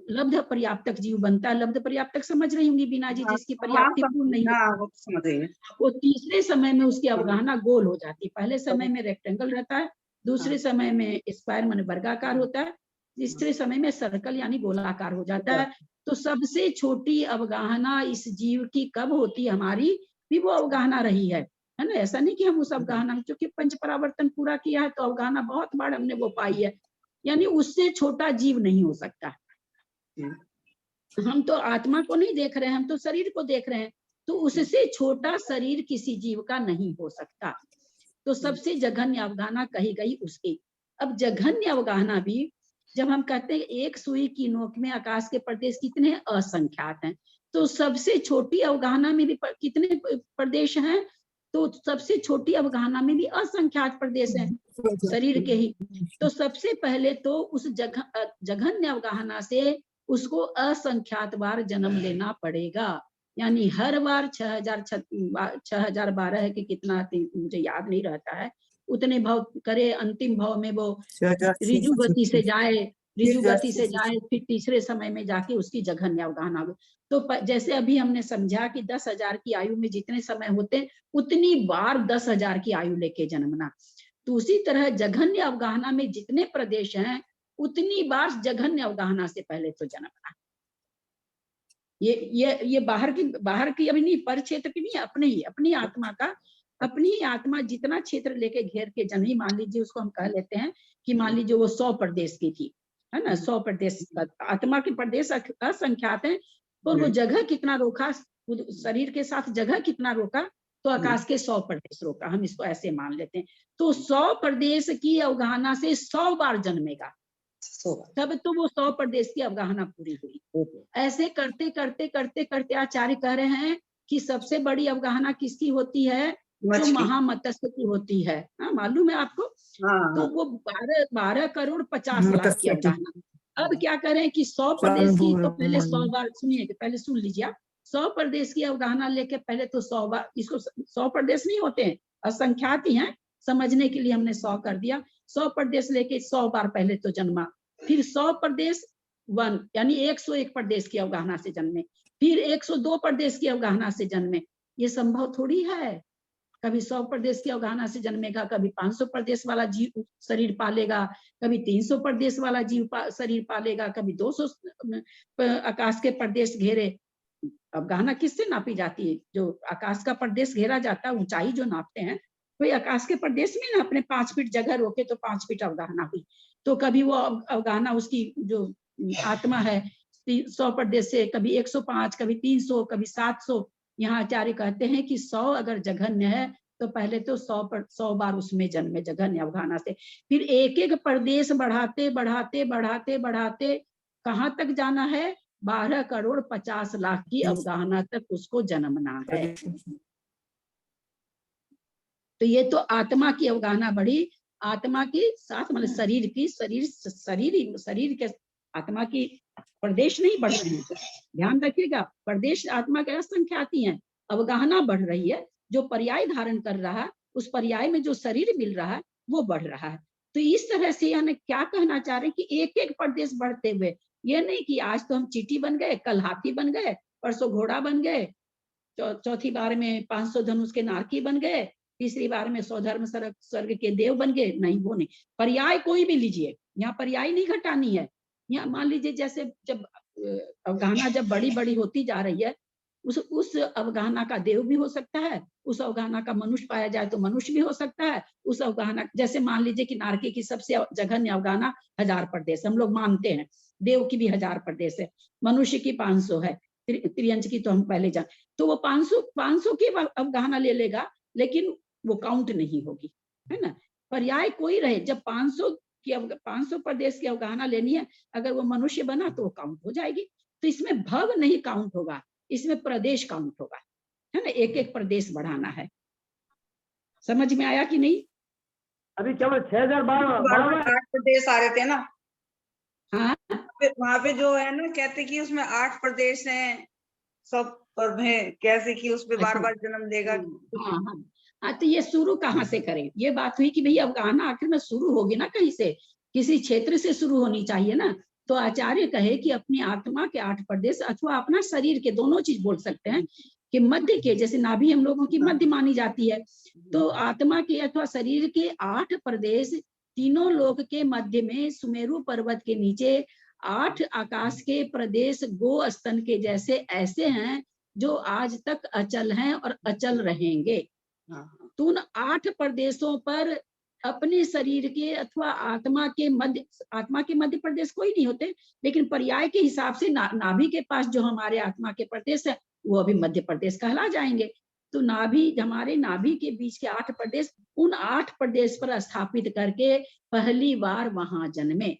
लब्ध पर्याप्तक जीव बनता है, लब्ध पर्याप्तक समझ रही होंगी बीना जी, जिसकी पर्याप्ति पूर्ण नहीं वो समझ रही है। वो तीसरे समय में उसकी अवगाहना गोल हो जाती है। पहले समय में रेक्टेंगल रहता है, दूसरे समय में स्क्वायर माने वर्गाकार होता है, तीसरे समय में सर्कल यानी गोलाकार हो जाता है। तो सबसे छोटी अवगाहना इस जीव की कब होती है हमारी, भी वो अवगाहना रही है ना। ऐसा नहीं कि हम उस अवगाहना में, क्योंकि पंच परावर्तन पूरा किया है तो अवगाहना बहुत बार हमने वो पाई है, यानी उससे छोटा जीव नहीं हो सकता। हम तो आत्मा को नहीं देख रहे हैं, हम तो शरीर को देख रहे हैं, तो उससे छोटा शरीर किसी जीव का नहीं हो सकता। तो सबसे जघन्य अवगाहना कही गई उसकी। अब जघन्य अवगाहना भी जब हम कहते हैं एक सुई की नोक में आकाश के प्रदेश कितने असंख्यात हैं, तो सबसे छोटी अवगाहना में भी कितने प्रदेश हैं, तो सबसे छोटी अवगाहना में भी असंख्यात प्रदेश हैं शरीर के ही। तो सबसे पहले तो उस जघन्य अवगाहना से उसको असंख्यात बार जन्म लेना पड़ेगा, यानी हर बार 6012 है कि कितना मुझे याद नहीं रहता है, उतने भाव करे, अंतिम भाव में वो रिजु गति से जाए, फिर तीसरे समय में जाके उसकी जघन्य अवगाहना हो। तो जैसे अभी हमने समझा कि 10,000 की आयु में जितने समय होते हैं उतनी बार 10,000 की आयु लेके जन्मना। तो उसी तरह जघन्य अवगाहना में जितने प्रदेश हैं उतनी बार जघन्य अवगाहना से पहले तो जन्मना। ये बाहर की अभी नहीं, पर क्षेत्र की नहीं, अपनी आत्मा का, अपनी ही आत्मा जितना क्षेत्र लेके घेर के जन्मी, मान लीजिए उसको हम कह लेते हैं कि मान लीजिए वो 100 प्रदेश की थी, है ना, 100 प्रदेश, आत्मा के प्रदेश असंख्यात हैं, तो वो जगह कितना रोका, शरीर के साथ जगह कितना रोका, तो आकाश के 100 प्रदेश रोका, हम इसको ऐसे मान लेते हैं। तो 100 प्रदेश की अवगाहना से 100 बार जन्मेगा, तब तो वो 100 प्रदेश की अवगाहना पूरी हुई। ऐसे करते करते करते करते आचार्य कह रहे हैं कि सबसे बड़ी अवगाहना किसकी होती है, जो महामत्स्य की होती है। मालूम है आपको? तो वो 12 करोड़ 50 लाख की अवगाहना। अब क्या करें कि 100 प्रदेश की, तो पहले 100 बार सुनिए, पहले सुन लीजिए आप, 100 प्रदेश की अवगाहना लेके पहले तो 100 बार, इसको 100 प्रदेश नहीं होते हैं, असंख्यात ही हैं, समझने के लिए हमने 100 कर दिया। 100 प्रदेश लेके 100 बार पहले तो जन्मा, फिर 100 प्रदेश 1 यानी 101 प्रदेश की अवगाहना से जन्मे, फिर 102 प्रदेश की अवगाहना से जन्मे। ये संभव थोड़ी है, कभी 100 प्रदेश की अवगाहना से जन्मेगा, कभी 500 प्रदेश वाला जीव शरीर पालेगा, कभी 300 प्रदेश वाला जीव शरीर पालेगा, कभी 200 आकाश के प्रदेश घेरे। अवगाहना किससे नापी जाती है? जो आकाश का प्रदेश घेरा जाता है, ऊंचाई जो नापते हैं, कोई आकाश के प्रदेश में ना अपने 5 फीट जगह रोके तो 5 फीट अवगाहना हुई। तो कभी वो अवगाहना उसकी जो आत्मा है 100 प्रदेश से, कभी 105, कभी 300, कभी 700। यहाँ आचार्य कहते हैं कि 100 अगर जघन्य है तो पहले तो 100 बार उसमें जन्मे जघन्य अवगाहना से, फिर एक एक प्रदेश बढ़ाते बढ़ाते बढ़ाते बढ़ाते कहाँ तक जाना है, 12 करोड़ 50 लाख की अवगाहना तक उसको जन्मना है। तो ये तो आत्मा की अवगाहना बढ़ी, आत्मा की साथ मतलब शरीर की, शरीर के आत्मा की प्रदेश नहीं बढ़ रही है, ध्यान रखिएगा, प्रदेश आत्मा के असंख्यात ही हैं, अवगाहना बढ़ रही है, जो पर्याय धारण कर रहा है उस पर्याय में जो शरीर मिल रहा है वो बढ़ रहा है। तो इस तरह से यानी क्या कहना चाह रहे हैं कि एक एक प्रदेश बढ़ते हुए, ये नहीं कि आज तो हम चींटी बन गए, कल हाथी बन गए, परसों घोड़ा बन गए, चौथी बार में 500 धनुष के नारकी बन गए, तीसरी बार में 100 धर्म स्वर्ग के देव बन गए। नहीं, वो नहीं, पर्याय कोई भी लीजिए, यहाँ पर्याय नहीं घटानी है। यहाँ मान लीजिए जैसे जब अवगाहना जब बड़ी बड़ी होती जा रही है, उस अवगाहना का देव भी हो सकता है, उस अवगाहना का मनुष्य पाया जाए तो मनुष्य भी हो सकता है, उस अवगाहना जैसे मान लीजिए कि नारकी की सबसे जघन्य अवगाहना 1000 प्रदेश हम लोग मानते हैं, देव की भी 1000 प्रदेश है, मनुष्य की 500 है, त्रियंच की तो हम पहले जान, तो वो 500 की अवगाहना ले लेगा, लेकिन वो काउंट नहीं होगी, है ना। पर्याय कोई रहे, जब 500 प्रदेश की अवगाहना लेनी है, अगर वो मनुष्य बना तो वो काउंट हो जाएगी। तो इसमें भव नहीं काउंट होगा, इसमें प्रदेश काउंट होगा, है ना, एक एक प्रदेश बढ़ाना है। समझ में आया कि नहीं? अभी केवल 6012 प्रदेश आ रहे थे ना। हाँ, वहां पे जो है ना, कहते कि उसमें 8 प्रदेश हैं सब पर में, कैसे कि उसमें बार बार जन्म देगा। हाँ, हाँ, तो ये शुरू कहाँ से करें? ये बात हुई कि भाई अवगाहना आखिर में शुरू होगी ना कहीं से, किसी क्षेत्र से शुरू होनी चाहिए ना। तो आचार्य कहे कि अपनी आत्मा के 8 प्रदेश अथवा अपना शरीर के, दोनों चीज बोल सकते हैं, कि मध्य के, जैसे नाभि हम लोगों की मध्य मानी जाती है, तो आत्मा के अथवा शरीर के 8 प्रदेश, तीनों लोक के मध्य में सुमेरु पर्वत के नीचे 8 आकाश के प्रदेश गो स्तन के जैसे ऐसे हैं जो आज तक अचल हैं और अचल रहेंगे। तो उन 8 प्रदेशों पर अपने शरीर के अथवा आत्मा के मध्य प्रदेश कोई नहीं होते, लेकिन पर्याय के हिसाब से नाभि के पास जो हमारे आत्मा के प्रदेश है वो अभी मध्य प्रदेश कहला जाएंगे। तो हमारे नाभि के बीच के 8 प्रदेश, उन 8 प्रदेश पर स्थापित करके पहली बार वहां जन्मे।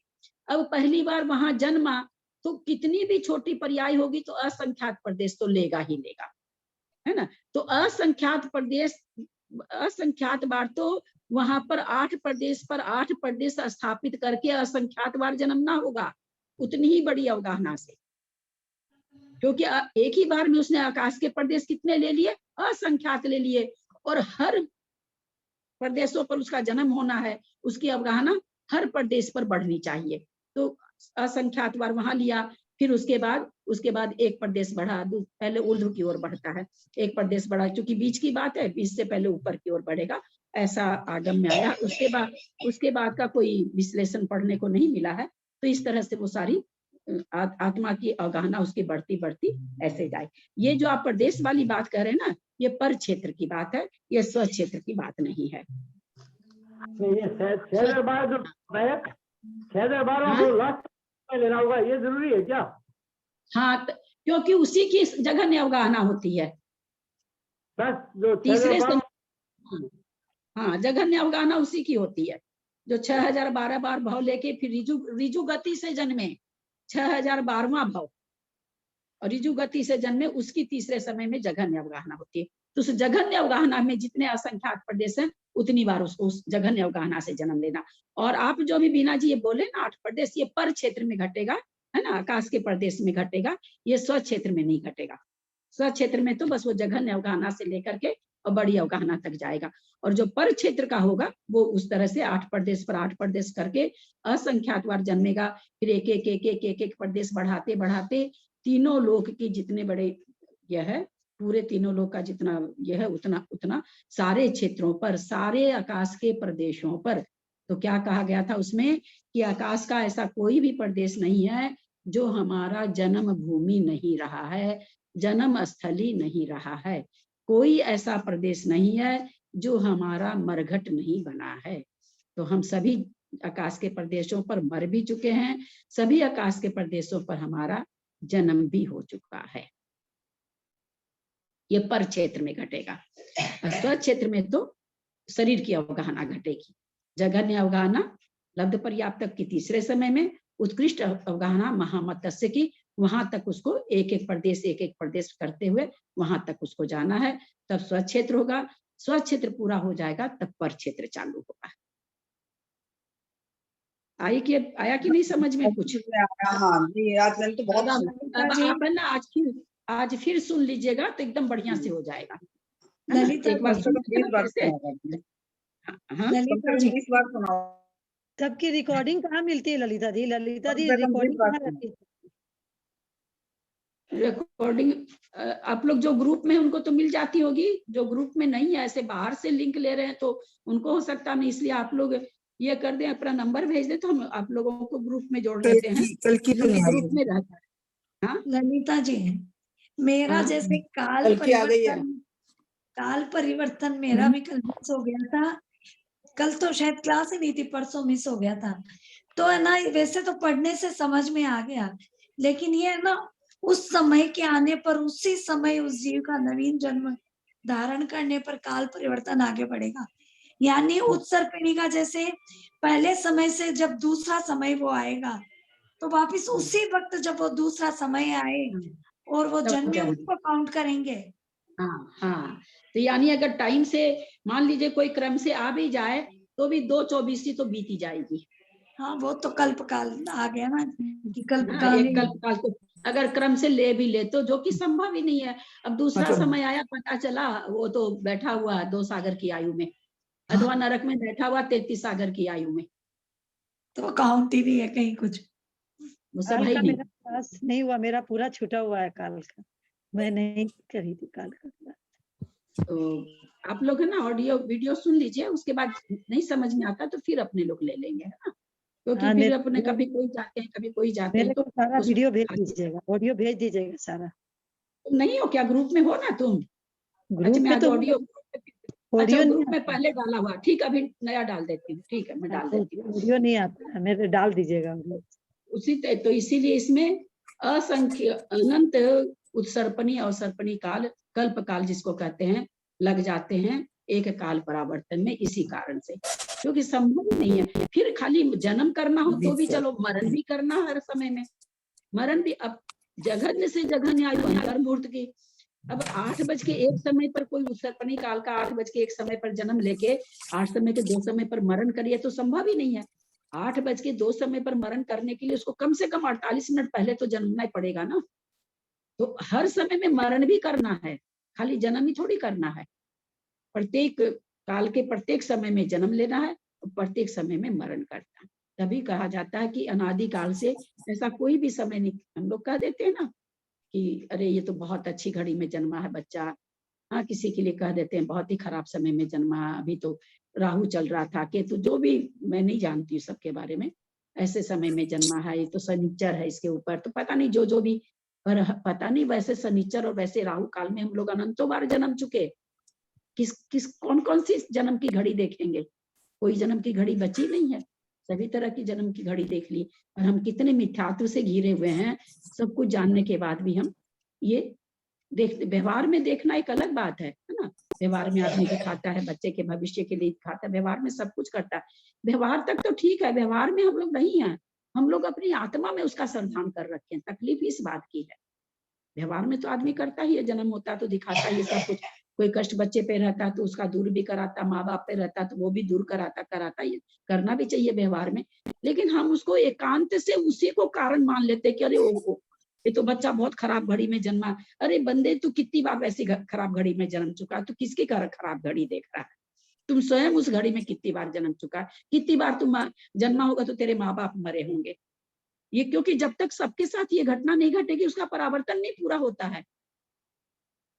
अब पहली बार वहां जन्मा तो कितनी भी छोटी पर्याय होगी तो असंख्यात प्रदेश तो लेगा ही लेगा, है ना। तो असंख्यात बार तो वहां पर 8 प्रदेश पर 8 प्रदेश स्थापित करके असंख्यात बार जन्म ना होगा, उतनी ही बड़ी अवगाहना से, क्योंकि एक ही बार में उसने आकाश के प्रदेश कितने ले लिए? असंख्यात ले लिए, और हर प्रदेशों पर उसका जन्म होना है, उसकी अवगाहना हर प्रदेश पर बढ़नी चाहिए। तो असंख्यात बार वहां लिया, फिर उसके बाद एक प्रदेश बढ़ा, पहले ऊर्ध्व की ओर बढ़ता है, एक प्रदेश बढ़ा, क्योंकि बीच की बात है, बीच से पहले ऊपर की ओर बढ़ेगा, ऐसा आगम में आया। उसके बाद का कोई विश्लेषण पढ़ने को नहीं मिला है। तो इस तरह से वो सारी आत्मा की अवगाहना उसकी बढ़ती बढ़ती ऐसे जाए। ये जो आप प्रदेश वाली बात कर रहे हैं ना, ये पर क्षेत्र की बात है, ये स्व क्षेत्र की बात नहीं है। ये 6 बार जो 6 बार वो लास्ट लेना होगा, ये जरूरी है क्या? हाँ, क्योंकि उसी की जगह अवगाहना होती है। बस जो तीसरे हाँ, जघन्य अवगाहना उसी की होती है जो 6012 बार भाव लेके फिर रिजु गति से जन्मे, 6012वां भाव और रिजु गति से जन्मे, उसकी तीसरे समय में जघन्य अवगाहना होती है। तो उस जघन्य अवगाहना में जितने असंख्यात प्रदेश हैं उतनी बार उसको उस जघन्य अवगाहना से जन्म लेना। और आप जो भी बीना जी ये बोले ना 8 प्रदेश, ये पर क्षेत्र में घटेगा, है ना, आकाश के प्रदेश में घटेगा, ये स्व क्षेत्र में नहीं घटेगा। स्व क्षेत्र में तो बस वो जघन्य अवगाहना से लेकर के और बड़ी अवगाहना तक जाएगा, और जो पर क्षेत्र का होगा वो उस तरह से 8 प्रदेश पर 8 प्रदेश करके असंख्यात बार जन्मेगा। फिर एक प्रदेश बढ़ाते बढ़ाते तीनों लोक के जितने बड़े यह है, पूरे तीनों लोक का जितना यह है उतना उतना सारे क्षेत्रों पर, सारे आकाश के प्रदेशों पर। तो क्या कहा गया था उसमें कि आकाश का ऐसा कोई भी प्रदेश नहीं है जो हमारा जन्म भूमि नहीं रहा है, जन्म स्थली नहीं रहा है। कोई ऐसा प्रदेश नहीं है जो हमारा मरघट नहीं बना है। तो हम सभी आकाश के प्रदेशों पर मर भी चुके हैं, सभी आकाश के प्रदेशों पर हमारा जन्म भी हो चुका है। ये पर क्षेत्र में घटेगा। स्व क्षेत्र में तो शरीर की अवगाहना घटेगी। जघन्य अवगाहना लब्ध पर्याप्तक की तीसरे समय में, उत्कृष्ट अवगाहना महामत्स्य की, वहां तक उसको एक एक प्रदेश करते हुए वहां तक उसको जाना है। तब स्व क्षेत्र होगा, स्व क्षेत्र पूरा हो जाएगा तब पर क्षेत्र चालू होगा। आया कि नहीं समझ में कुछ? हाँ जी, आज मैंने तो बहुत आप है ना आज फिर सुन लीजिएगा तो एकदम बढ़िया से हो जाएगा। ललिता एक बार सबकी रिकॉर्डिंग कहाँ मिलती है ललिता दी? ललिता दी रिकॉर्डिंग कहाँ रहती है? रिकॉर्डिंग आप लोग जो ग्रुप में उनको तो मिल जाती होगी, जो ग्रुप में नहीं है, ऐसे बाहर से लिंक ले रहे हैं तो उनको हो सकता नहीं, इसलिए आप लोग ये कर दें, अपना नंबर भेज दे तो हम आप लोगों को ग्रुप में जोड़ देते हैं। कल की तो नहीं ग्रुप में रहता है। हाँ ललिता जी, मेरा जैसे काल परिवर्तन मेरा भी कल मिस हो गया था। कल तो शायद क्लास ही नहीं थी, परसों मिस हो गया था। तो है ना, वैसे तो पढ़ने से समझ में आ गया, लेकिन ये है ना उस समय के आने पर, उसी समय उस जीव का नवीन जन्म धारण करने पर काल परिवर्तन आगे बढ़ेगा। यानी उत्तर पीढ़ी का जैसे पहले समय से जब दूसरा समय वो आएगा तो वापिस उसी वक्त जब वो दूसरा समय आए और वो जन्मे उसको काउंट करेंगे। हाँ, तो यानी अगर टाइम से मान लीजिए कोई क्रम से आ भी जाए तो भी 2/24 तो बीती जाएगी। हाँ, वो तो कल्पकाल आ गया ना कि कल्पकाल अगर क्रम से ले भी ले तो, जो कि संभव ही नहीं है। अब दूसरा मतलब- समय आया, पता चला वो तो बैठा हुआ है 2 सागर की आयु में, अथवा नरक में बैठा हुआ 33 सागर की आयु में, तो काउंट ही नहीं है कहीं कुछ। वो सब काल है का ही नहीं। मेरा पास नहीं हुआ, मेरा पूरा छूटा हुआ है काल का, मैं नहीं करी थी काल का। तो आप लोग है ना ऑडियो वीडियो सुन लीजिए, उसके बाद नहीं समझ में आता तो फिर अपने लोग ले लेंगे, है ना, क्योंकि हाँ, फिर अपने कभी कोई जाते हैं कभी कोई जाते हैं, मेरे तो को सारा उसमें वीडियो भेज दीजिएगा, ऑडियो भेज दीजिएगा सारा। तुम नहीं हो क्या, ग्रुप में हो ना तुम? अच्छा ग्रुप मैं में आज तो ऑडियो, अच्छा ऑडियो नहीं ग्रुप में आता, पहले डाला हुआ, ठीक है, अभी नया डाल देती हूँ, ठीक है मैं डाल देती हूँ ऑडियो नहीं आता है, मेरे डाल दीजिएगा ऑडियो। उसी तो इसीलिए इसमें असंख्य अनंत उत्सर्पणी और सर्पणी काल, कल्प काल जिसको कहते हैं, लग जाते हैं एक काल परावर्तन में, इसी कारण से, क्योंकि संभव नहीं है। फिर खाली जन्म करना हो तो भी चलो, मरण भी करना हर समय में, मरण भी। अब जघन्य से जघन्य आयु अंतर्मूर्त की, अब 8:01 समय पर कोई उत्सर्पणी काल का 8:01 समय पर जन्म लेके 8 समय के 2 समय पर मरण करिए तो संभव ही नहीं है। 8:02 समय पर मरण करने के लिए उसको कम से कम 48 मिनट पहले तो जन्मना ही पड़ेगा ना। तो हर समय में मरण भी करना है, खाली जन्म ही थोड़ी करना है। प्रत्येक काल के प्रत्येक समय में जन्म लेना है और प्रत्येक समय में मरण करना है। तभी कहा जाता है कि अनादि काल से ऐसा कोई भी समय नहीं। हम लोग कह देते हैं ना कि अरे ये तो बहुत अच्छी घड़ी में जन्मा है बच्चा, हाँ, किसी के लिए कह देते हैं बहुत ही खराब समय में जन्मा, अभी तो राहु चल रहा था, केतु, जो भी, मैं नहीं जानती हूँ सबके बारे में, ऐसे समय में जन्मा है, ये तो शनिचर है इसके ऊपर, तो पता नहीं जो भी, पर पता नहीं वैसे शनिचर और वैसे राहु काल में हम लोग अनंतों बार जन्म चुके, किस कौन सी जन्म की घड़ी देखेंगे? कोई जन्म की घड़ी बची नहीं है, सभी तरह की जन्म की घड़ी देख ली, और हम कितने मिथ्यात्व से घिरे हुए हैं, सब कुछ जानने के बाद भी हम ये देखते। व्यवहार में देखना एक अलग बात है ना, व्यवहार में आदमी दिखाता है, बच्चे के भविष्य के लिए दिखाता है, व्यवहार में सब कुछ करता है, व्यवहार तक तो ठीक है, व्यवहार में हम लोग नहीं है, हम लोग अपनी आत्मा में उसका संधान कर रखे हैं। तकलीफ इस बात की है, व्यवहार में तो आदमी करता ही है, जन्म होता तो दिखाता ही सब कुछ, कोई कष्ट बच्चे पे रहता तो उसका दूर भी कराता, माँ बाप पे रहता तो वो भी दूर कराता, ये करना भी चाहिए व्यवहार में। लेकिन हम उसको एकांत से उसी को कारण मान लेते कि अरे ओ ये तो बच्चा बहुत खराब घड़ी में जन्मा। अरे बंदे, तू कितनी बार वैसी खराब घड़ी में जन्म चुका, तू किसकी खराब घड़ी देख रहा है? तुम स्वयं उस घड़ी में कितनी बार जन्म चुका, कितनी बार तुम जन्मा होगा तो तेरे माँ बाप मरे होंगे। ये क्योंकि जब तक सबके साथ ये घटना नहीं घटेगी उसका परावर्तन नहीं पूरा होता है।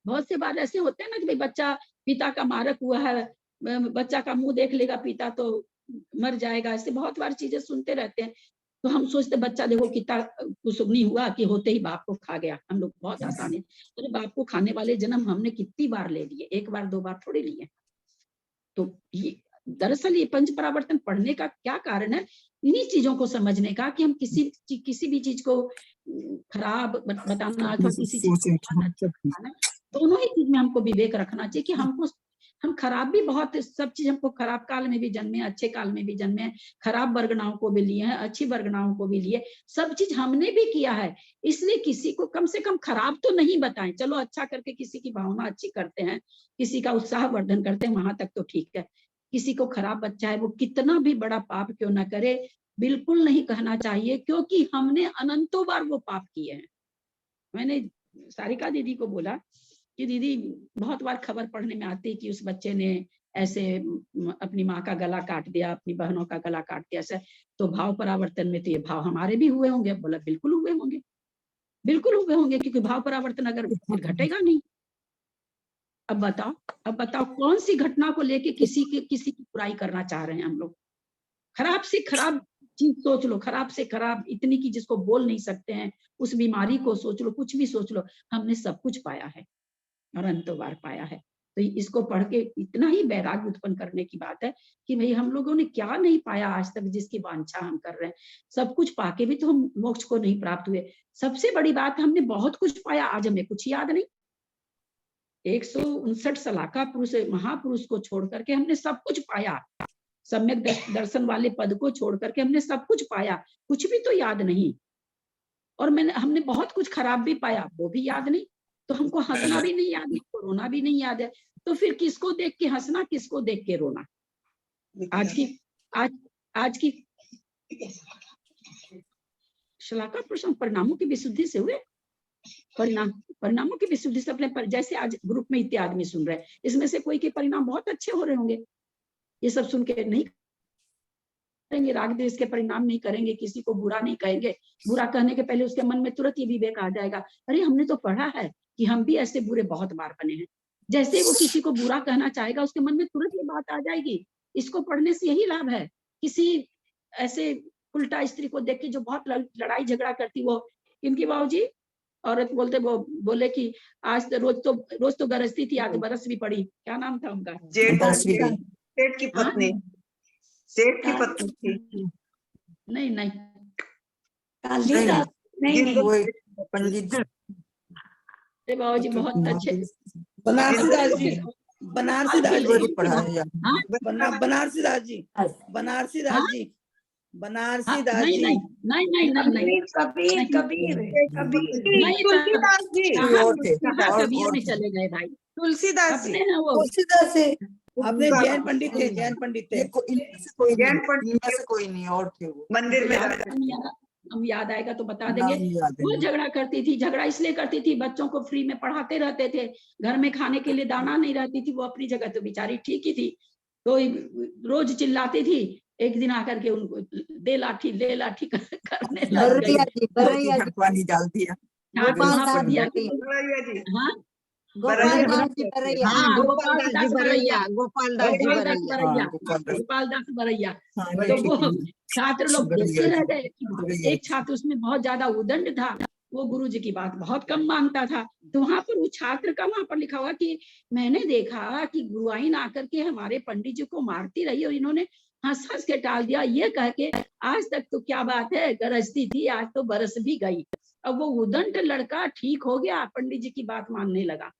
बहुत से बार ऐसे होते हैं ना कि भाई बच्चा पिता का मारक हुआ है, बच्चा का मुंह देख लेगा पिता तो मर जाएगा, ऐसे बहुत बार चीजें सुनते रहते हैं। तो हम सोचते बच्चा देखो कितना कुसुमनी हुआ कि होते ही बाप को खा गया। हम लोग बहुत आसान है, अरे बाप को खाने वाले जन्म हमने कितनी बार ले लिए, 1 बार 2 बार थोड़ी लिए। तो ये दरअसल ये पंच परावर्तन पढ़ने का क्या कारण है? इन्हीं चीजों को समझने का कि हम किसी भी चीज को खराब बताना अथवा किसी चीज को, दोनों ही चीज में हमको विवेक रखना चाहिए कि हम खराब भी बहुत, सब चीज हमको खराब काल में भी जन्मे, अच्छे काल में भी जन्मे, खराब वर्गनाओं को भी लिए हैं, अच्छी वर्गनाओं को भी लिए, सब चीज हमने भी किया है। इसलिए किसी को कम से कम खराब तो नहीं बताएं, चलो अच्छा करके किसी की भावना अच्छी करते हैं, किसी का उत्साह वर्धन करते हैं, वहां तक तो ठीक है। किसी को खराब बच्चा है वो कितना भी बड़ा पाप क्यों ना करे, बिल्कुल नहीं कहना चाहिए, क्योंकि हमने अनंतों बार वो पाप किए हैं। मैंने सारिका दीदी को बोला कि दीदी बहुत बार खबर पढ़ने में आती है कि उस बच्चे ने ऐसे अपनी माँ का गला काट दिया, अपनी बहनों का गला काट दिया, ऐसा तो भाव परावर्तन में तो ये भाव हमारे भी हुए होंगे। बोला बिल्कुल हुए होंगे, बिल्कुल हुए होंगे, क्योंकि भाव परावर्तन अगर घटेगा नहीं। अब बताओ कौन सी घटना को लेके किसी की बुराई करना चाह रहे हैं हम लोग? खराब से खराब चीज सोच लो, खराब से खराब इतनी की जिसको बोल नहीं सकते हैं, उस बीमारी को सोच लो, कुछ भी सोच लो, हमने सब कुछ पाया है और अनंतों बार पाया है। तो इसको पढ़ के इतना ही वैराग्य उत्पन्न करने की बात है कि भाई हम लोगों ने क्या नहीं पाया आज तक जिसकी वांछा हम कर रहे हैं। सब कुछ पाके भी तो हम मोक्ष को नहीं प्राप्त हुए। सबसे बड़ी बात, हमने बहुत कुछ पाया, आज हमें कुछ याद नहीं। 159 सलाका पुरुष महापुरुष को छोड़ करके हमने सब कुछ पाया, सम्यक दर्शन वाले पद को छोड़ करके हमने सब कुछ पाया, कुछ भी तो याद नहीं। और हमने बहुत कुछ खराब भी पाया, वो भी याद नहीं। तो हमको हंसना भी नहीं याद है, रोना भी नहीं याद है, तो फिर किसको देख के हंसना, किसको देख के रोना? आज की शलाका प्रसंग परिणामों की विशुद्धि से हुए। परिणामों की विशुद्धि से अपने जैसे आज ग्रुप में इतने आदमी सुन रहे हैं, इसमें से कोई के परिणाम बहुत अच्छे हो रहे होंगे, ये सब सुन के नहीं करेंगे, राग द्वेष के परिणाम नहीं करेंगे, किसी को बुरा नहीं कहेंगे। बुरा कहने के पहले उसके मन में तुरंत ये विवेक आ जाएगा, अरे हमने तो पढ़ा है कि हम भी ऐसे बुरे बहुत बार बने हैं। जैसे वो किसी को बुरा कहना चाहेगा, उसके मन में तुरंत ये बात आ जाएगी। इसको पढ़ने से यही लाभ है। किसी ऐसे उल्टा स्त्री को देख के जो बहुत लड़ाई झगड़ा करती, वो इनकी बाबूजी औरत बोलते, वो बोले कि आज तो रोज तो गरजती थी, आज बरस भी पड़ी। क्या नाम था उनका? सेठ की पत्नी, सेठ की पत्नी थी। नहीं नहीं, कालिदास नहीं, पंडित बाबूजी बहुत अच्छे बनारसी दास जी, बनारसी दास जी, बनारसी दास जी, बनारसी दास जी, बनारसी दास जी, नहीं, कबीर तुलसीदास जी, कबीर में चले गए भाई, तुलसीदास जी, तुलसीदास से अपने जैन पंडित थे, जैन पंडित थे, इनमें से कोई नहीं और थे वो मंदिर में। हम याद आएगा तो बता देंगे। वो झगड़ा करती थी, झगड़ा इसलिए करती थी, बच्चों को फ्री में पढ़ाते रहते थे, घर में खाने के लिए दाना नहीं रहती थी। वो अपनी जगह तो बेचारी ठीक ही थी, तो रोज चिल्लाती थी। एक दिन आकर के उनको दे लाठी करने लग गई। पानी डाल दिया। गोपालदास बरैया। तो वो छात्र लोग देखते रह गए। एक छात्र उसमें बहुत ज्यादा उदंड था, वो गुरुजी की बात बहुत कम मानता था। तो वहां पर वो छात्र का वहां पर लिखा हुआ कि मैंने देखा कि गुरुआइन आकर के हमारे पंडित जी को मारती रही और इन्होंने हंस हंस के टाल दिया, ये कह के आज तक तो क्या बात है, गरजती थी, आज तो बरस भी गई। अब वो उदंड लड़का ठीक हो गया, पंडित जी की बात मानने लगा।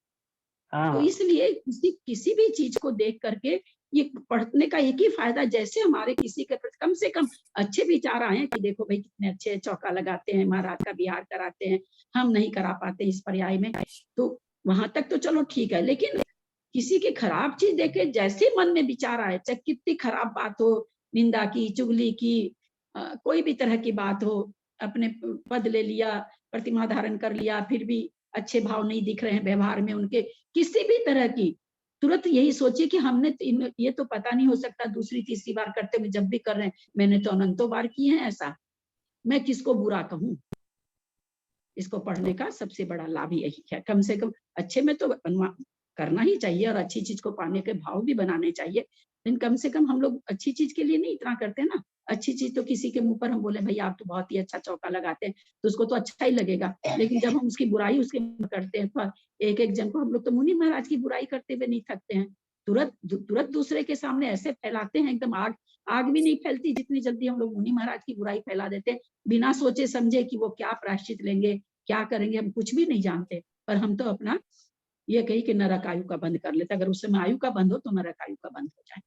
तो इसलिए किसी भी चीज को देख करके ये पढ़ने का एक ही फायदा, जैसे हमारे किसी के प्रति कम से कम अच्छे विचार आए कि देखो भाई कितने अच्छे चौका लगाते हैं, महाराज का बिहार कराते हैं, हम नहीं करा पाते इस पर्याय में, तो वहां तक तो चलो ठीक है। लेकिन किसी की खराब चीज देखे, जैसे मन में विचार आए, चाहे कितनी खराब बात हो, निंदा की, चुगली की, कोई भी तरह की बात हो, अपने पद ले लिया, प्रतिमा धारण कर लिया, फिर भी अच्छे भाव नहीं दिख रहे हैं व्यवहार में उनके, किसी भी तरह की, तुरंत यही सोचिए कि हमने तो ये तो पता नहीं हो सकता दूसरी तीसरी बार करते हुए, जब भी कर रहे हैं मैंने तो अनंतों बार किए हैं ऐसा, मैं किसको बुरा कहूं। इसको पढ़ने का सबसे बड़ा लाभ यही है। कम से कम अच्छे में तो करना ही चाहिए और अच्छी चीज को पाने के भाव भी बनाने चाहिए, लेकिन कम से कम हम लोग अच्छी चीज के लिए नहीं इतना करते ना। अच्छी चीज तो किसी के मुंह पर हम बोले भाई आप तो बहुत ही अच्छा चौका लगाते हैं, तो उसको तो अच्छा ही लगेगा, लेकिन जब हम उसकी बुराई उसके करते हैं, तो एक एक जन को हम लोग तो मुनि महाराज की बुराई करते हुए नहीं थकते हैं, तुरंत दूसरे के सामने ऐसे फैलाते हैं, एकदम आग भी नहीं फैलती जितनी जल्दी हम लोग मुनि महाराज की बुराई फैला देते हैं, बिना सोचे समझे कि वो क्या प्रायश्चित लेंगे, क्या करेंगे, हम कुछ भी नहीं जानते। पर हम तो अपना ये कही कि नरक आयु का बंद कर लेते, अगर उस समय आयु का बंद हो तो नरक आयु का बंद हो जाए।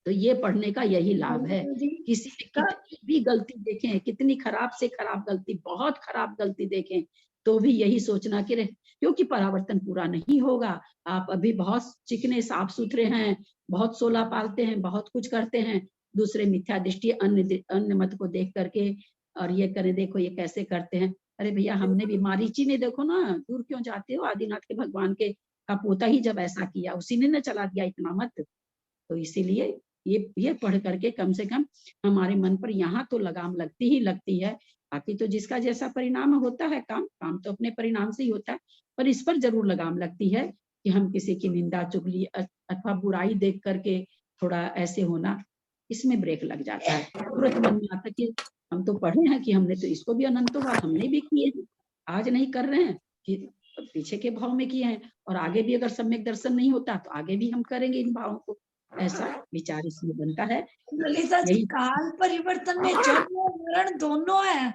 तो ये पढ़ने का यही लाभ है। किसी कितनी भी गलती देखें, कितनी खराब से खराब गलती, बहुत खराब गलती देखें, तो भी यही सोचना कि क्योंकि परावर्तन पूरा नहीं होगा, आप अभी बहुत चिकने साफ सुथरे हैं, बहुत सोलह पालते हैं, बहुत कुछ करते हैं, दूसरे मिथ्या दृष्टि अन्य मत को देख करके और ये करें, देखो ये कैसे करते हैं, अरे भैया हमने भी, मारीची ने देखो ना, दूर क्यों जाते हो, आदिनाथ के भगवान के का पोता ही जब ऐसा किया, उसी ने न चला दिया इतना मत। तो इसीलिए ये पढ़ करके कम से कम हमारे मन पर यहाँ तो लगाम लगती ही लगती है। बाकी तो जिसका जैसा परिणाम होता है, काम तो अपने परिणाम से ही होता है, पर इस पर जरूर लगाम लगती है कि हम किसी की निंदा चुगली अथवा बुराई देख करके थोड़ा ऐसे होना, इसमें ब्रेक लग जाता है। तुरंत मन में आता कि हम तो पढ़े हैं कि हमने तो इसको भी अनंतों बार हमने भी किए हैं, आज नहीं कर रहे हैं कि पीछे के भाव में किए हैं, और आगे भी अगर सम्यक दर्शन नहीं होता तो आगे भी हम करेंगे इन भावों को, ऐसा विचार इसमें बनता है। ललिता जी, काल परिवर्तन में जन्म और मरण दोनों है,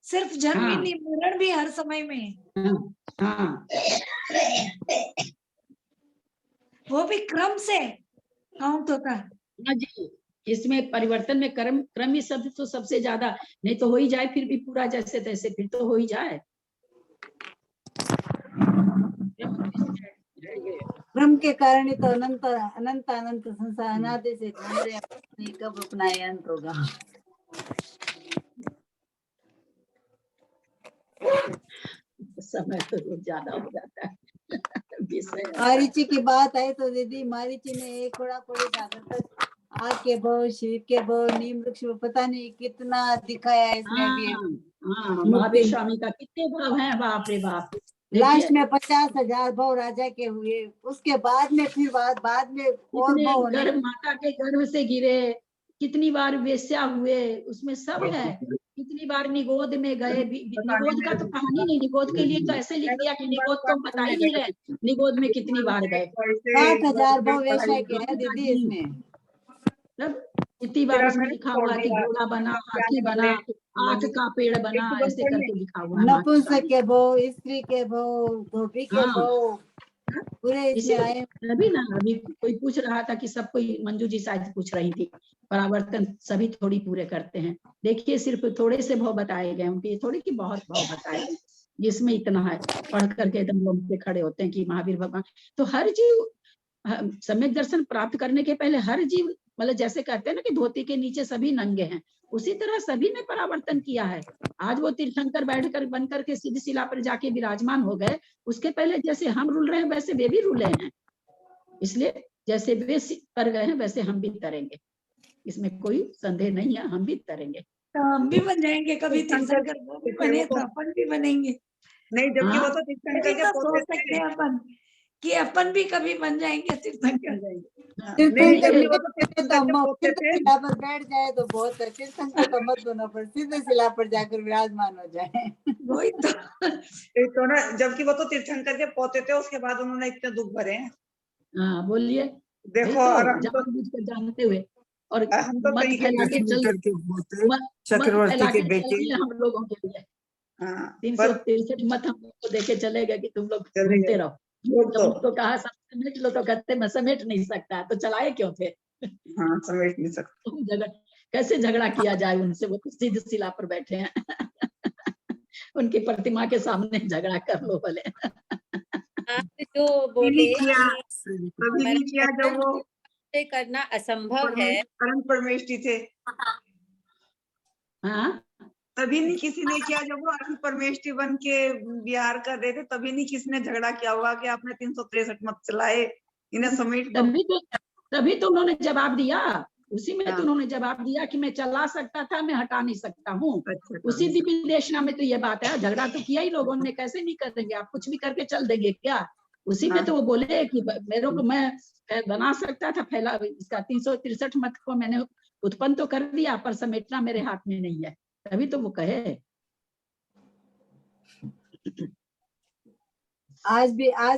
सिर्फ जन्म ही नहीं, मरण भी हर समय में। हाँ। वो भी क्रम से काउंट होता है। हाँ जी, इसमें परिवर्तन में क्रम ही शब्द तो सबसे ज्यादा, नहीं तो हो ही जाए फिर भी पूरा जैसे तैसे, फिर तो हो ही जाए। क्रम के कारण ही तो अनंत संसार अनादि से घूम रहे हैं, कब अपना अंत होगा। समय तो ज्यादा हो जाता है विषय मारीची की बात है तो दीदी मारीची ने एक कोड़ा कोड़ी सागर तक आग के भाव, शिव के भाव, नीम वृक्ष पता नहीं कितना दिखाया है इसमें भी। हाँ महावीर स्वामी का कितने भाव है, बाप रे बाप। लास्ट में 50,000 भाव राजा के हुए, उसके बाद में फिर बाद में और कितने भाव गर्भ माता के गर्भ से गिरे, कितनी बार वेश्या हुए, उसमें सब है। कितनी बार निगोद में गए, निगोद का तो कहानी नहीं, निगोद के लिए तो ऐसे लिख दिया कि निगोद तो हम बता ही नहीं रहे, निगोद में कितनी बार गए। 60,000 भाव वेश्या के है दीदी इसमें। कितनी बार उसमें लिखा हुआ कि घोड़ा बना, हाथी बना, आग का पेड़ बना, ऐसे करके लिखा हुआ है। नपुंसक के भाव, स्त्री के भाव, धोबी के भाव पूरे इसमें आए। अभी ना अभी कोई पूछ रहा था कि सब कोई, मंजू जी शायद पूछ रही थी, परावर्तन सभी थोड़ी पूरे करते हैं। देखिए सिर्फ थोड़े से भाव बताए गए उनके, थोड़ी की बहुत भाव बताए गए, जिसमें इतना है पढ़ करके एकदम लोग पे खड़े होते हैं कि महावीर भगवान। तो हर जीव सम्यक दर्शन प्राप्त करने के पहले हर जीव, मतलब जैसे कहते हैं ना कि धोती के नीचे सभी नंगे हैं, उसी तरह सभी ने परावर्तन किया है। आज वो तीर्थंकर बैठकर बनकर के सीधी शिला पर जाके विराजमान हो गए, उसके पहले जैसे हम रुल रहे हैं वैसे वे भी रुले हैं। इसलिए जैसे वे कर गए हैं वैसे हम भी तरेंगे, इसमें कोई संदेह नहीं है, हम भी तरेंगे। तो हम भी बन जाएंगे कभी तीर्थंकर, वो भी बने तो अपन भी बनेंगे। नहीं जबकि वो तो तीर्थंकर के सोच पोते सकते हैं अपन कि अपन भी कभी बन जाएंगे तीर्थंकर। शिला पर बैठ जाए तो बहुत है, तीर्थंकर तो मत बनो, पर सीधे शिला पर जाकर विराजमान हो जाए। वही तो ना, जबकि वो तो तीर्थंकर के पोते थे, उसके बाद उन्होंने इतने दुख भरे हैं। हाँ बोलिए। देखो और हम तो जानते हुए और हम तो मत फैला के चक्रवर्ती के बेटे हम लोगों के लिए 363 मत हम लोग को देके चले गए कि तुम लोग घूमते रहो। जब उनको कहा समेट लो तो कहते मैं समेट नहीं सकता, तो चलाए क्यों थे? हाँ समेट नहीं सकता। झगड़ा कैसे झगड़ा किया जाए उनसे, वो तो सीधी शिला पर बैठे हैं उनकी प्रतिमा के सामने झगड़ा कर लो भले। आप जो बोले किया जो वो करना असंभव है, परमेष्टि थे। हाँ तभी नहीं किसी ने किया जब वो अभी परमेष्टि बन के विहार कर रहे थे, तभी नहीं किसी ने झगड़ा किया होगा कि आपने 363 मत चलाए, इन्हें समेट दो। तभी तो उन्होंने जवाब दिया, उसी में तो उन्होंने जवाब दिया कि मैं चला सकता था, मैं हटा नहीं सकता हूँ। उसी दिव्य देशना में तो ये बात है, झगड़ा तो किया ही लोगों ने, कैसे नहीं करेंगे, आप कुछ भी करके चल देंगे क्या? उसी में तो वो बोले कि मेरे को मैं बना सकता था, फैला इसका 363 मत को मैंने उत्पन्न तो कर दिया, पर समेटना मेरे हाथ में नहीं है, तभी तो वो कहे। आज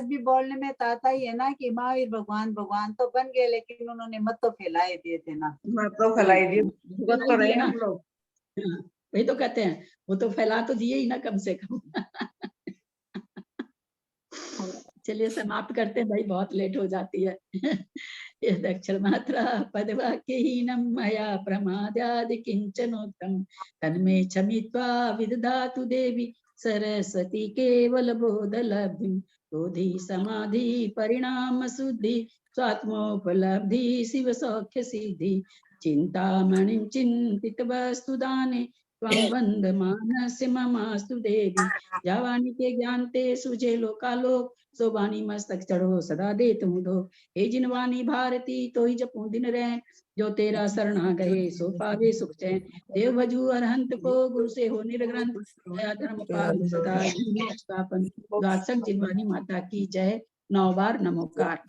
भी बोलने में ताता ही है ना कि महावीर भगवान तो बन गए, लेकिन उन्होंने मत तो फैलाए दिए थे ना, मत तो फैलाई दिए, भुगत तो रहे हम लोग। वही तो कहते हैं, वो तो फैला तो दिए ही ना कम से कम। चलिए समाप्त करते हैं भाई, बहुत लेट हो जाती है। अक्षर मात्रा पदवाक्यहीनं मया प्रमादादि किंचनोक्तं तन्मे क्षमित्वा विदधातु देवी सरस्वती केवल बोध लब्धिं बोधि समाधि परिणाम शुद्धि स्वात्मोपलब्धि शिव सौख्य सिद्धि चिंतामणिं चिंतित वस्तु दाने त्वं वन्दमानस्य ममास्तु देवी जावानी के ज्ञान ते सुजे लोकालोक सोबानी मस्तक चढ़ो सदा दे तुम दो हे जिनवानी भारती तो ही जपू दिन रहे जो तेरा शरणा गए सो पावे सुख चैन देव भजू अरहंत को गुरु से हो निर्ग्रंथ दया धर्म पाल सदा स्थापन जिनवानी माता की जय 9 बार नमोकार।